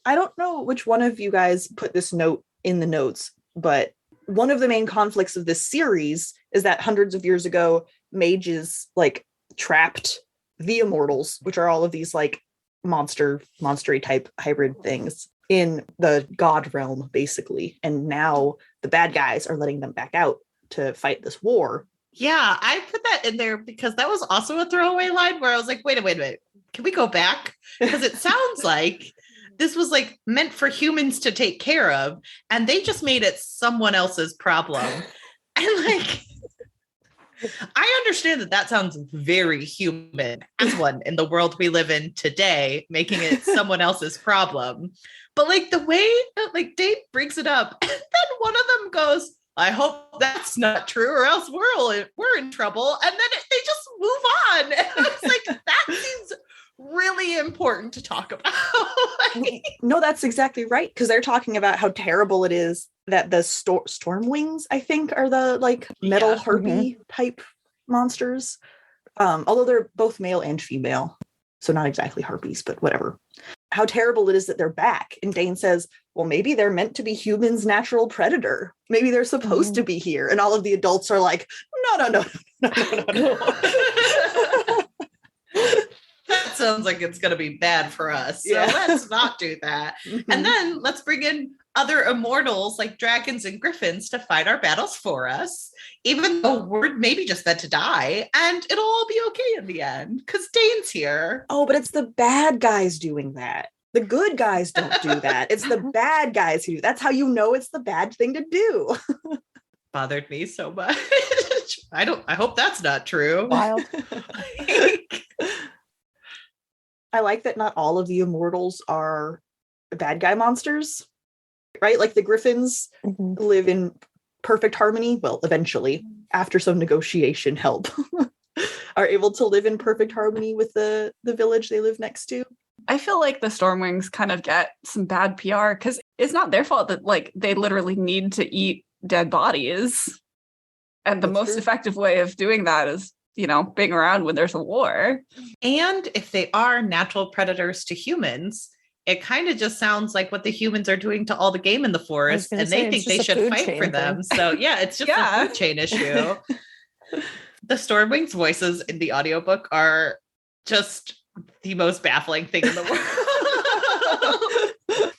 I don't know which one of you guys put this note in the notes, but one of the main conflicts of this series is that hundreds of years ago, mages like trapped the Immortals, which are all of these like monstery type hybrid things in the god realm, basically. And now the bad guys are letting them back out to fight this war. Yeah, I put that in there because that was also a throwaway line where I was like, wait a minute. Can we go back? Because it sounds like this was like meant for humans to take care of, and they just made it someone else's problem. And like, I understand that sounds very human as one in the world we live in today, making it someone else's problem. But like the way like Dave brings it up, and then one of them goes, I hope that's not true, or else we're in trouble. And then they just move on. And I was like, that seems really important to talk about. No, that's exactly right. Because they're talking about how terrible it is that the storm wings, I think, are the like metal harpy type monsters. Although they're both male and female. So not exactly harpies, but whatever. How terrible it is that they're back. And Dane says, well, maybe they're meant to be humans' natural predator. Maybe they're supposed to be here. And all of the adults are like, no. That sounds like it's going to be bad for us. So let's not do that. And then let's bring in other immortals like dragons and griffins to fight our battles for us, even though we're maybe just meant to die, and it'll all be okay in the end because Dane's here. Oh, but it's the bad guys doing that. The good guys don't do that. It's the bad guys who do. That's how you know it's the bad thing to do. Bothered me so much. I hope that's not true. Wild. I like that not all of the immortals are bad guy monsters, right? Like the griffins live in perfect harmony. Well, eventually, after some negotiation help, are able to live in perfect harmony with the village they live next to. I feel like the Stormwings kind of get some bad PR because it's not their fault that like they literally need to eat dead bodies. And the That's most true. effective way of doing that is, being around when there's a war. And if they are natural predators to humans, it kind of just sounds like what the humans are doing to all the game in the forest, and they think they should fight for them. So yeah, it's just a food chain issue. The Stormwings voices in the audiobook are just the most baffling thing in the world.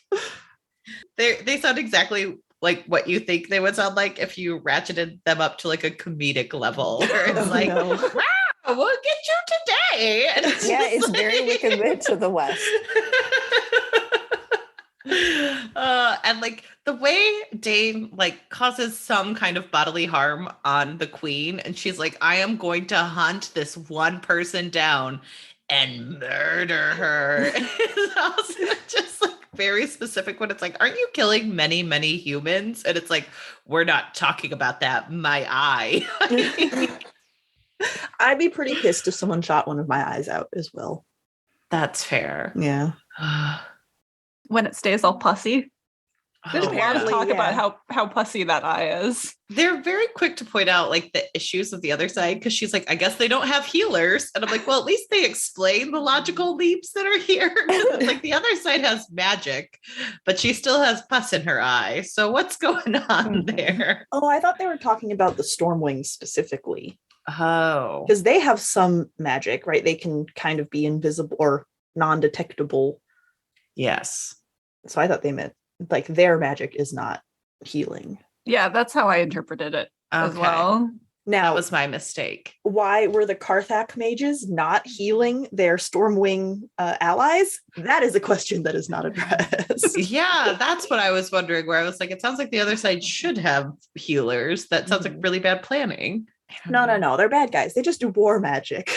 They sound exactly like what you think they would sound like if you ratcheted them up to like a comedic level, where it's wow, we'll get you today. And it's very Wicked Witch of the West. And like the way Dane like causes some kind of bodily harm on the queen, and she's like, I am going to hunt this one person down and murder her. It's also just like very specific when it's like, aren't you killing many, many humans? And it's like, we're not talking about that. My eye. I'd be pretty pissed if someone shot one of my eyes out as well. That's fair. Yeah. When it stays all pussy. There's a lot of talk about how pussy that eye is. They're very quick to point out like the issues of the other side, because she's like, I guess they don't have healers. And I'm like, well, at least they explain the logical leaps that are here. Like the other side has magic, but she still has pus in her eye. So what's going on there? Oh, I thought they were talking about the Stormwings specifically. Oh. Because they have some magic, right? They can kind of be invisible or non-detectable. Yes. So I thought they meant like their magic is not healing. Yeah, that's how I interpreted it as well. Now, that was my mistake. Why were the Karthak mages not healing their Stormwing allies? That is a question that is not addressed. Yeah, that's what I was wondering, where I was like, it sounds like the other side should have healers. That sounds like really bad planning. No. They're bad guys. They just do war magic.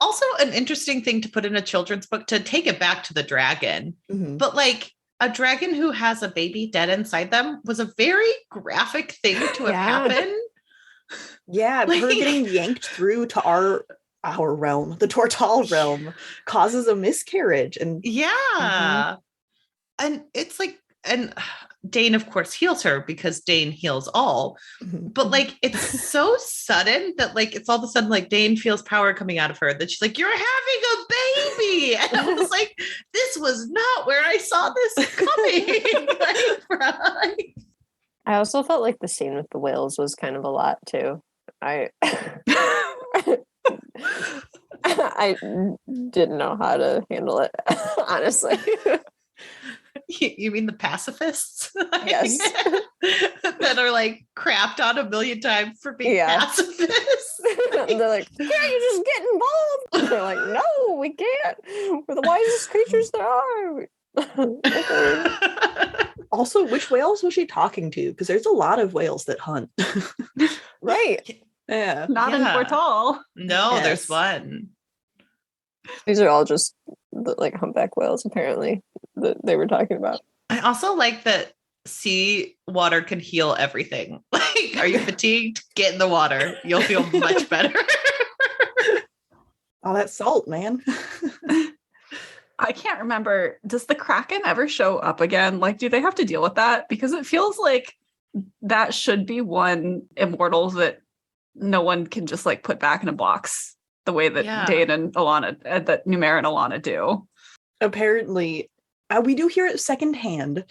Also, an interesting thing to put in a children's book, to take it back to the dragon. Mm-hmm. But like a dragon who has a baby dead inside them was a very graphic thing to have happened. Yeah, like, her getting yanked through to our realm, the Tortall realm, causes a miscarriage. And and it's like, and Dane, of course, heals her because Dane heals all. But like, it's so sudden that like, it's all of a sudden like Dane feels power coming out of her, that she's like, you're having a baby. And I was like, this was not where I saw this coming. Right? I also felt like the scene with the whales was kind of a lot too. I didn't know how to handle it, honestly. You mean the pacifists? Yes. That are like crapped on a million times for being pacifists. They're like, can't you just get involved? And they're like, no, we can't. We're the wisest creatures there are. Also, which whales was she talking to? Because there's a lot of whales that hunt. Right. Yeah. Not in Tortall. No, there's one. These are all just like humpback whales, apparently, that they were talking about. I also like that sea water can heal everything. Like, are you fatigued? Get in the water. You'll feel much better. All that salt, man. I can't remember. Does the Kraken ever show up again? Like, do they have to deal with that? Because it feels like that should be one Immortals that no one can just like put back in a box the way that Dane and Alana, that Numair and Alana do. Apparently, we do hear it secondhand,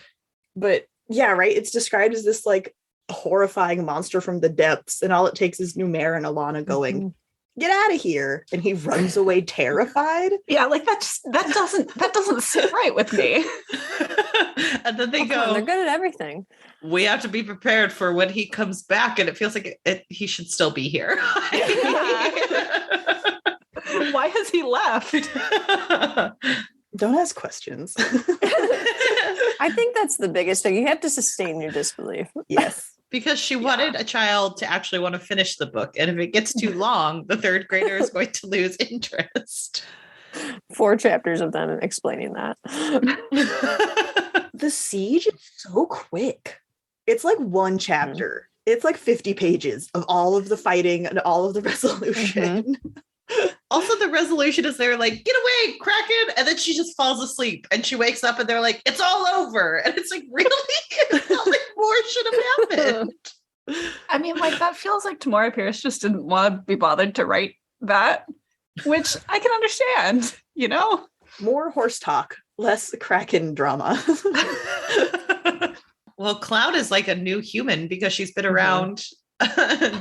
but yeah, right. It's described as this like horrifying monster from the depths, and all it takes is Numair and Alana going, "Get out of here!" and he runs away terrified. Yeah, like that doesn't sit right with me. And then they go, they're good at everything. We have to be prepared for when he comes back, and it feels like he should still be here. Why has he left? Don't ask questions. I think that's the biggest thing. You have to sustain your disbelief. Yes. Because she wanted a child to actually want to finish the book. And if it gets too long, the third grader is going to lose interest. 4 chapters of them explaining that. The siege is so quick. It's like one chapter. It's like 50 pages of all of the fighting and all of the resolution. Also, the resolution is they're like, get away, Kraken. And then she just falls asleep and she wakes up and they're like, it's all over. And it's like, really? It felt like more should have happened. I mean, like, that feels like Tamora Pierce just didn't want to be bothered to write that, which I can understand, you know? More horse talk, less Kraken drama. Well, Cloud is like a new human because she's been around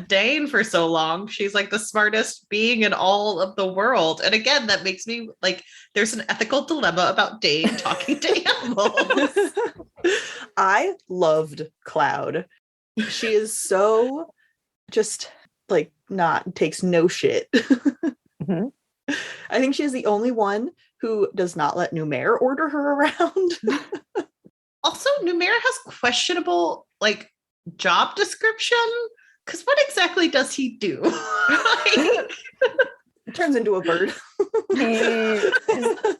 Dane for so long. She's like the smartest being in all of the world. And again, that makes me like, there's an ethical dilemma about Dane talking to animals. I loved Cloud. She is so just like takes no shit. Mhm. I think she is the only one who does not let Numair order her around. Also, Numair has questionable like job description. Because what exactly does he do? Like, Turns into a bird. He is the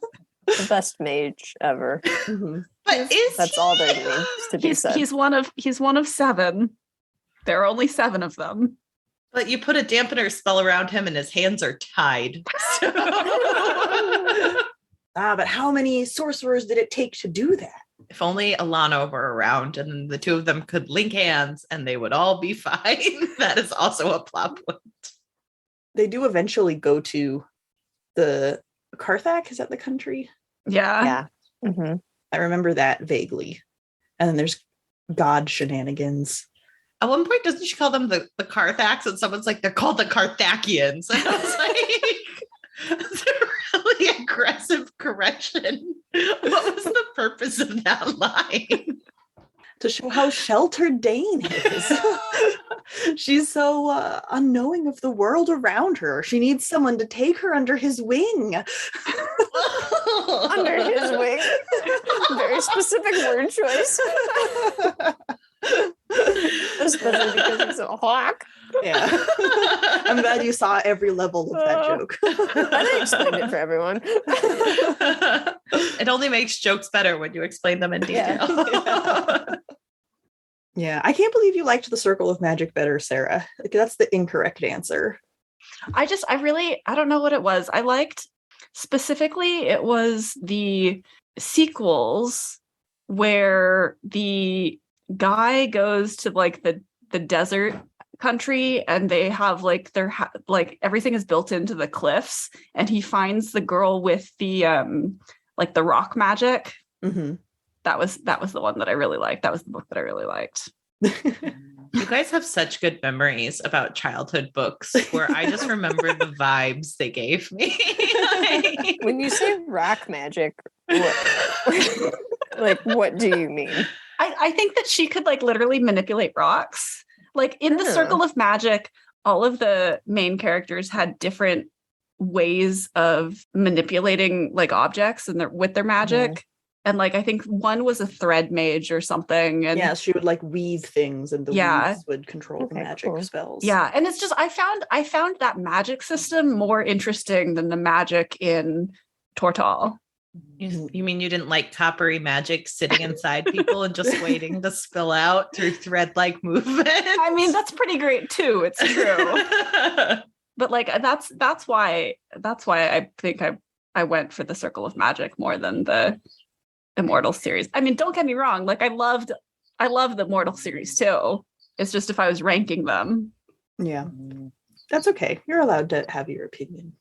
best mage ever. Mm-hmm. but That's all there needs to be said. He's one of 7. There are only 7 of them. But you put a dampener spell around him and his hands are tied. So. But how many sorcerers did it take to do that? If only Alana were around and the two of them could link hands and they would all be fine. That is also a plot point. They do eventually go to the Karthak. Is that the country? Yeah. Yeah. Mhm. I remember that vaguely. And then there's god shenanigans. At one point, doesn't she call them the Karthaks? And someone's like, they're called the Carthakians. And I was like, that's a really aggressive correction. What was the purpose of that line? To show how sheltered Dane is. She's so unknowing of the world around her. She needs someone to take her under his wing. Under his wing. Very specific word choice. Especially because he's a hawk. Yeah. I'm glad you saw every level of that joke. I didn't explain it for everyone. It only makes jokes better when you explain them in detail. Yeah, I can't believe you liked the Circle of Magic better, Sarah. Like, that's the incorrect answer. I don't know what it was. I liked specifically, it was the sequels where the guy goes to like the desert country and they have like like everything is built into the cliffs and he finds the girl with the like the rock magic. Mm-hmm. That was the one that I really liked. That was the book that I really liked. You guys have such good memories about childhood books where I just remember the vibes they gave me. Like, When you say rock magic, what do you mean? I think that she could like literally manipulate rocks. Like in the Circle of Magic, all of the main characters had different ways of manipulating like objects and with their magic. Mm-hmm. And like I think one was a thread mage or something. And yeah, she would like weave things and the weaves would control the magic spells. Yeah. And it's just I found that magic system more interesting than the magic in Tortall. You mean you didn't like coppery magic sitting inside people and just waiting to spill out through thread-like movement? I mean, that's pretty great too. It's true. But like that's why I think I went for the Circle of Magic more than the Immortals series. I mean, don't get me wrong. Like I love the Immortals series too. It's just if I was ranking them. Yeah. That's okay. You're allowed to have your opinion.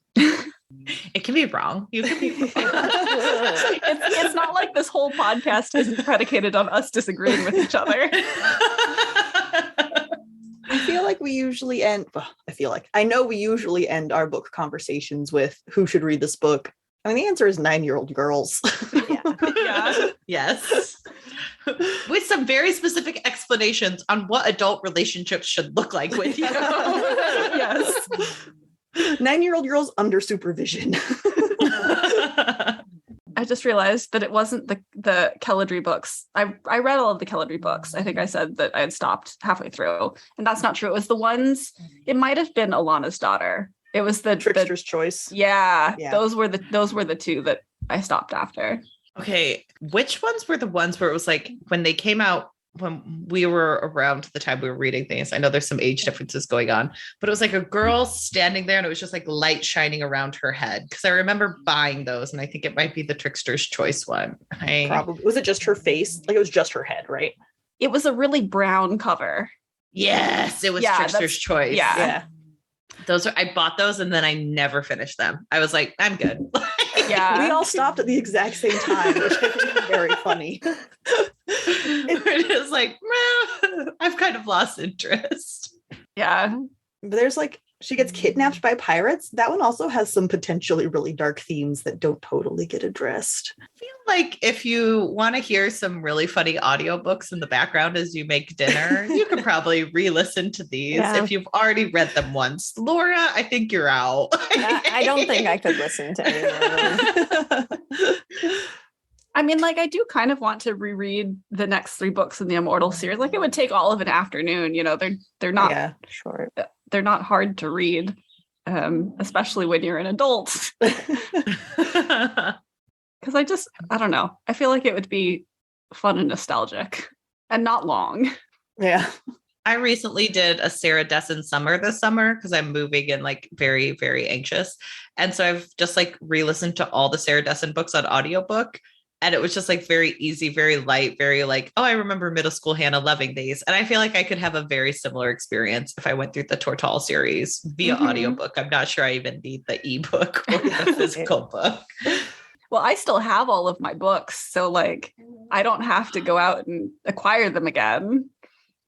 It can be wrong. You can be wrong. It's not like this whole podcast isn't predicated on us disagreeing with each other. I know we usually end our book conversations with who should read this book. I mean, the answer is 9-year-old girls. Yeah. Yes. With some very specific explanations on what adult relationships should look like with you. Yes. 9-year-old girls under supervision. I just realized that it wasn't the Kelladry books. I read all of the Kelladry books. I think I said that I had stopped halfway through, and that's not true. It was the ones. It might have been Alana's Daughter. It was the Trickster's Choice. Yeah, those were the two that I stopped after. Okay, which ones were the ones where it was like when they came out when we were around the time we were reading things. I know there's some age differences going on, but it was like a girl standing there and it was just like light shining around her head. Cause I remember buying those and I think it might be the Trickster's Choice one. Probably. Was it just her face? Like it was just her head, right? It was a really brown cover. Yes, it was Trickster's Choice. Yeah. I bought those and then I never finished them. I was like, I'm good. Yeah. We all stopped at the exact same time, which I think is very funny. It is like, I've kind of lost interest. Yeah. But there's like, she gets kidnapped by pirates. That one also has some potentially really dark themes that don't totally get addressed. I feel like if you want to hear some really funny audiobooks in the background as you make dinner, you can probably re-listen to these if you've already read them once. Laura, I think you're out. I don't think I could listen to any of them. I mean, like, I do kind of want to reread the next 3 books in the Immortals series. Like, it would take all of an afternoon. You know, they're not short. They're not hard to read, especially when you're an adult. Because I don't know. I feel like it would be fun and nostalgic and not long. Yeah. I recently did a Sarah Dessen summer this summer because I'm moving and like very, very anxious. And so I've just like re-listened to all the Sarah Dessen books on audiobook. And it was just like very easy, very light, very like, oh, I remember middle school Hannah loving these. And I feel like I could have a very similar experience if I went through the Tortall series via audiobook. I'm not sure I even need the ebook or the physical book. Well, I still have all of my books. So like, I don't have to go out and acquire them again.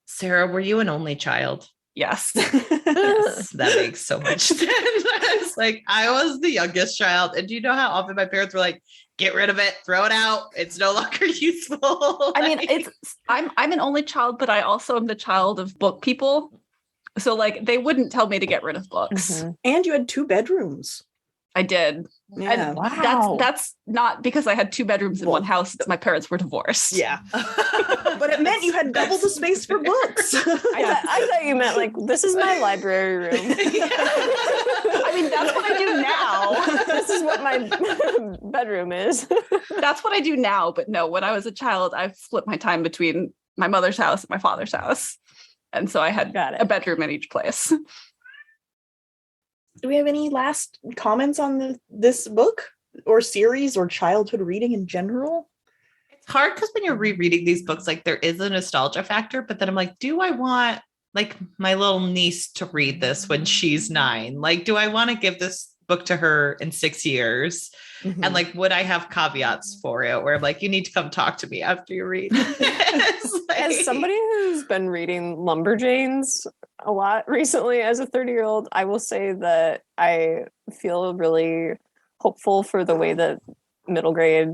Sarah, were you an only child? Yes. Yes, that makes so much sense. It's like, I was the youngest child. And do you know how often my parents were like, get rid of it, throw it out. It's no longer useful. I mean, I'm an only child, but I also am the child of book people. So like they wouldn't tell me to get rid of books. Mm-hmm. And you had 2 bedrooms. I did. Yeah. And Wow. that's not because I had 2 bedrooms in one house. It's my parents were divorced. Yeah. But it meant you had double the space for books. I thought you meant like, this is my library room. I mean, that's what I do now. This is what my bedroom is. That's what I do now. But no, when I was a child, I split my time between my mother's house and my father's house. And so I had a bedroom in each place. Do we have any last comments on this book or series or childhood reading in general? It's hard because when you're rereading these books, like there is a nostalgia factor, but then I'm like, do I want like my little niece to read this when she's 9? Like, do I want to give this book to her in 6 years? Mm-hmm. And like, would I have caveats for it where I'm like, you need to come talk to me after you read this? Like, As somebody who's been reading Lumberjanes a lot recently as a 30-year-old, I will say that I feel really hopeful for the way that middle grade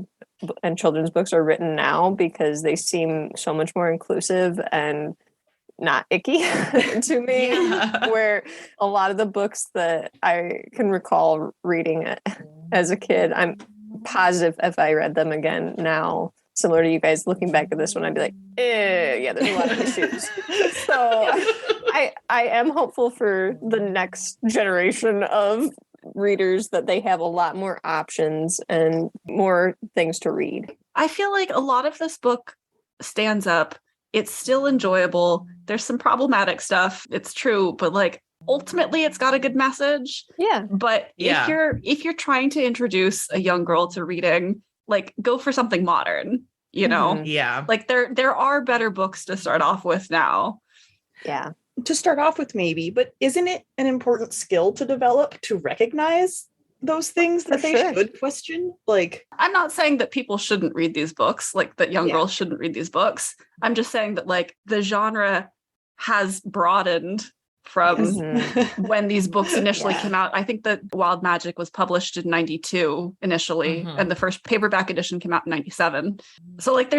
and children's books are written now, because they seem so much more inclusive and not icky to me. Yeah. Where a lot of the books that I can recall reading as a kid, I'm positive if I read them again now, similar to you guys looking back at this one, I'd be like, yeah, there's a lot of issues. So I am hopeful for the next generation of readers that they have a lot more options and more things to read. I feel like a lot of this book stands up. It's still enjoyable. There's some problematic stuff. It's true, but like ultimately it's got a good message. Yeah. But if you're trying to introduce a young girl to reading, like go for something modern, you know? Yeah. Like there are better books to start off with now. Yeah. To start off with, maybe, but isn't it an important skill to develop to recognize those things that they should question? Like, I'm not saying that people shouldn't read these books, like that young girls shouldn't read these books. I'm just saying that like the genre has broadened from when these books initially came out. I think that Wild Magic was published in 92 initially, and the first paperback edition came out in 97. So like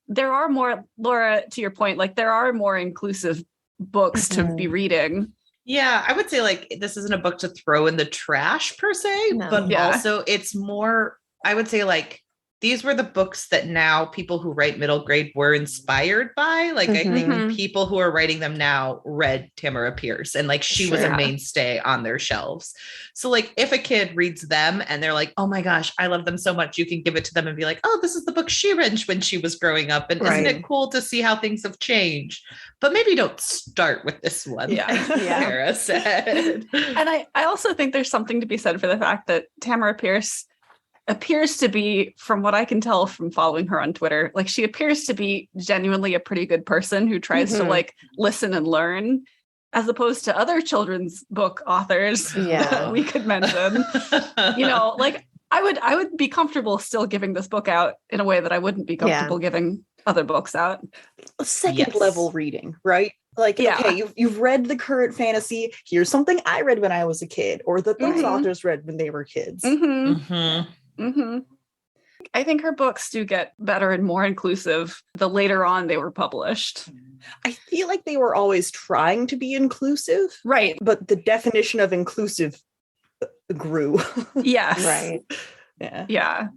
there are more, Laura, to your point, like there are more inclusive books to be reading. Yeah, I would say like this isn't a book to throw in the trash per se, but also it's more, I would say like these were the books that now people who write middle grade were inspired by. Like, I think people who are writing them now read Tamora Pierce, and like she was a mainstay on their shelves. So like if a kid reads them and they're like, oh my gosh, I love them so much, you can give it to them and be like, oh, this is the book she read when she was growing up. And isn't it cool to see how things have changed? But maybe don't start with this one. Yeah. Like Sarah said. And I also think there's something to be said for the fact that Tamora Pierce appears to be, from what I can tell from following her on Twitter, like she appears to be genuinely a pretty good person who tries to like listen and learn, as opposed to other children's book authors that we could mention. You know, like I would be comfortable still giving this book out in a way that I wouldn't be comfortable giving other books out. Second level reading, right? Like, okay, you've read the current fantasy. Here's something I read when I was a kid, or that those authors read when they were kids. I think her books do get better and more inclusive the later on they were published. I feel like they were always trying to be inclusive. Right. But the definition of inclusive grew. Yes. Right. Yeah. Yeah.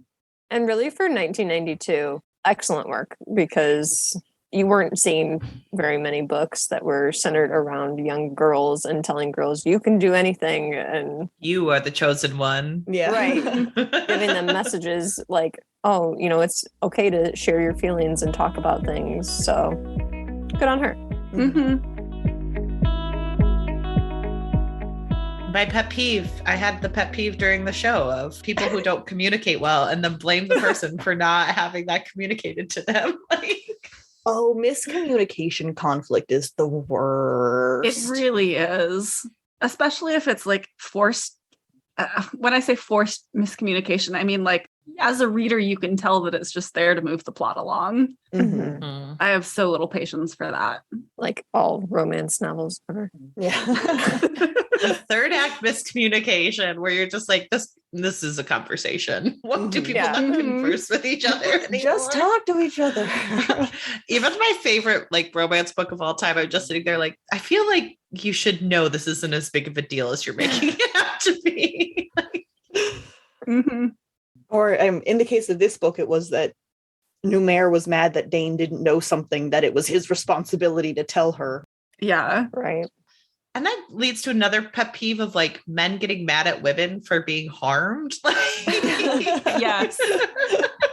And really for 1992, excellent work, because you weren't seeing very many books that were centered around young girls and telling girls you can do anything, and you are the chosen one. Yeah. Right. Giving them messages like, oh, you know, it's okay to share your feelings and talk about things. So good on her. My pet peeve, I had the pet peeve during the show of people who don't communicate well and then blame the person for not having that communicated to them. Like, oh, miscommunication conflict is the worst. It really is. Especially if it's like forced. When I say forced miscommunication, I mean like as a reader, you can tell that it's just there to move the plot along. I have so little patience for that. Like all romance novels ever. Yeah. The third act miscommunication where you're just like, this is a conversation. What do people not converse with each other anymore? Just talk to each other. Even my favorite like romance book of all time, I'm just sitting there like, I feel like you should know this isn't as big of a deal as you're making it out to be. Or in the case of this book, it was that Numair was mad that Dane didn't know something that it was his responsibility to tell her. Yeah. Right. And that leads to another pet peeve of like men getting mad at women for being harmed. Like, yes.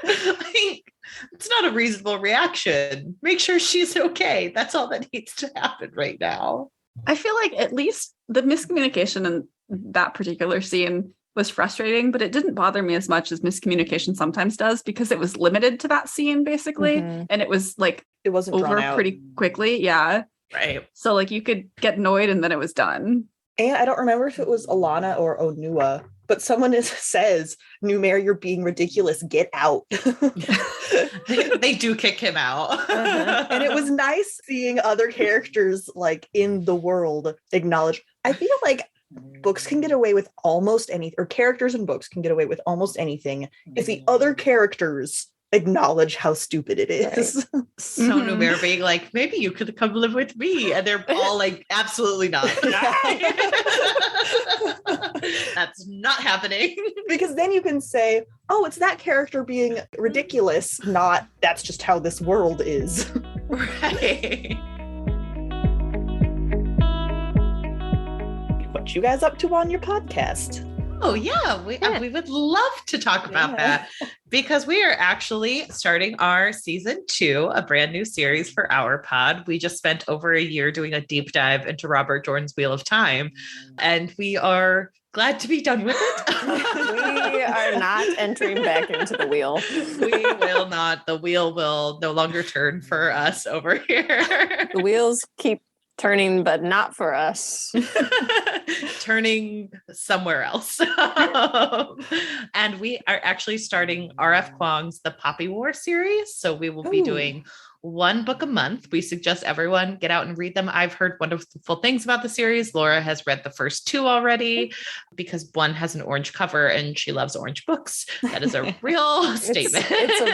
Like, it's not a reasonable reaction. Make sure she's okay. That's all that needs to happen right now. I feel like at least the miscommunication in that particular scene was frustrating, but it didn't bother me as much as miscommunication sometimes does, because it was limited to that scene basically. And it was like, it wasn't over pretty quickly. Yeah. Right. So like you could get annoyed and then it was done. And I don't remember if it was Alana or Onua, but someone says, Numair, you're being ridiculous. Get out. They do kick him out. And it was nice seeing other characters like in the world acknowledge. I feel like books can get away with almost anything, or characters in books can get away with almost anything if the other characters acknowledge how stupid it is. Right. So Numair being like, maybe you could come live with me. And they're all like, absolutely not. That's not happening. Because then you can say, oh, it's that character being ridiculous, not that's just how this world is. Right. What you guys up to on your podcast? Oh, yeah. We would love to talk about that, because we are actually starting our season 2, a brand new series for our pod. We just spent over a year doing a deep dive into Robert Jordan's Wheel of Time, and we are glad to be done with it. We are not entering back into the wheel. We will not. The wheel will no longer turn for us over here. The wheels keep turning, but not for us. Turning somewhere else. And we are actually starting R.F. Kuang's The Poppy War series. So we will be doing one book a month. We suggest everyone get out and read them. I've heard wonderful things about the series. Laura has read the first 2 already, because one has an orange cover and she loves orange books. That is a real statement. It's a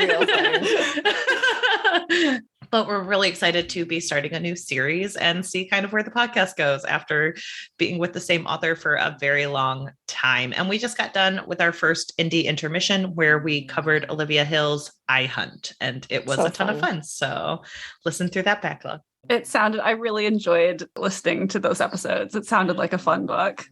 real thing. But we're really excited to be starting a new series and see kind of where the podcast goes after being with the same author for a very long time. And we just got done with our first indie intermission where we covered Olivia Hill's I Hunt, and it was a ton of fun. So listen through that backlog. I really enjoyed listening to those episodes. It sounded like a fun book.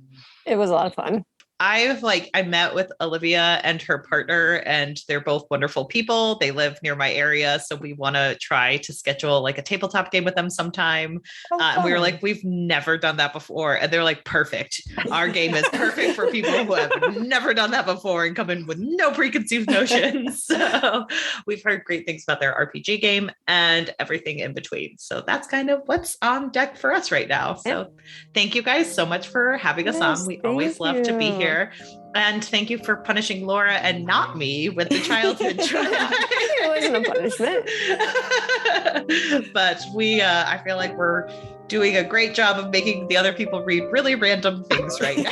It was a lot of fun. I met with Olivia and her partner, and they're both wonderful people. They live near my area. So we want to try to schedule like a tabletop game with them sometime. And we were like, we've never done that before. And they're like, perfect. Our game is perfect for people who have never done that before and come in with no preconceived notions. So we've heard great things about their RPG game and everything in between. So that's kind of what's on deck for us right now. So thank you guys so much for having us on. We always love to be here. And thank you for punishing Laura and not me with the childhood trauma. It wasn't a punishment. But I feel like we're doing a great job of making the other people read really random things right now.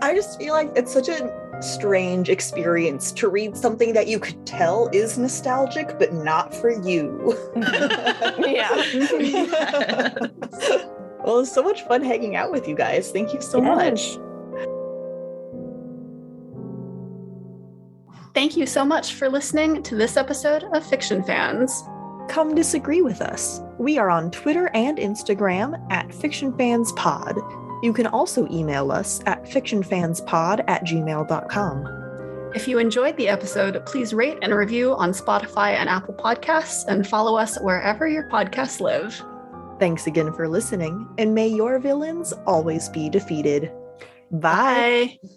I just feel like it's such a strange experience to read something that you could tell is nostalgic, but not for you. Yeah. Well, it's so much fun hanging out with you guys. Thank you so much. Thank you so much for listening to this episode of Fiction Fans. Come disagree with us. We are on Twitter and Instagram at FictionFansPod. You can also email us at fictionfanspod@gmail.com. If you enjoyed the episode, please rate and review on Spotify and Apple Podcasts and follow us wherever your podcasts live. Thanks again for listening, and may your villains always be defeated. Bye. Bye.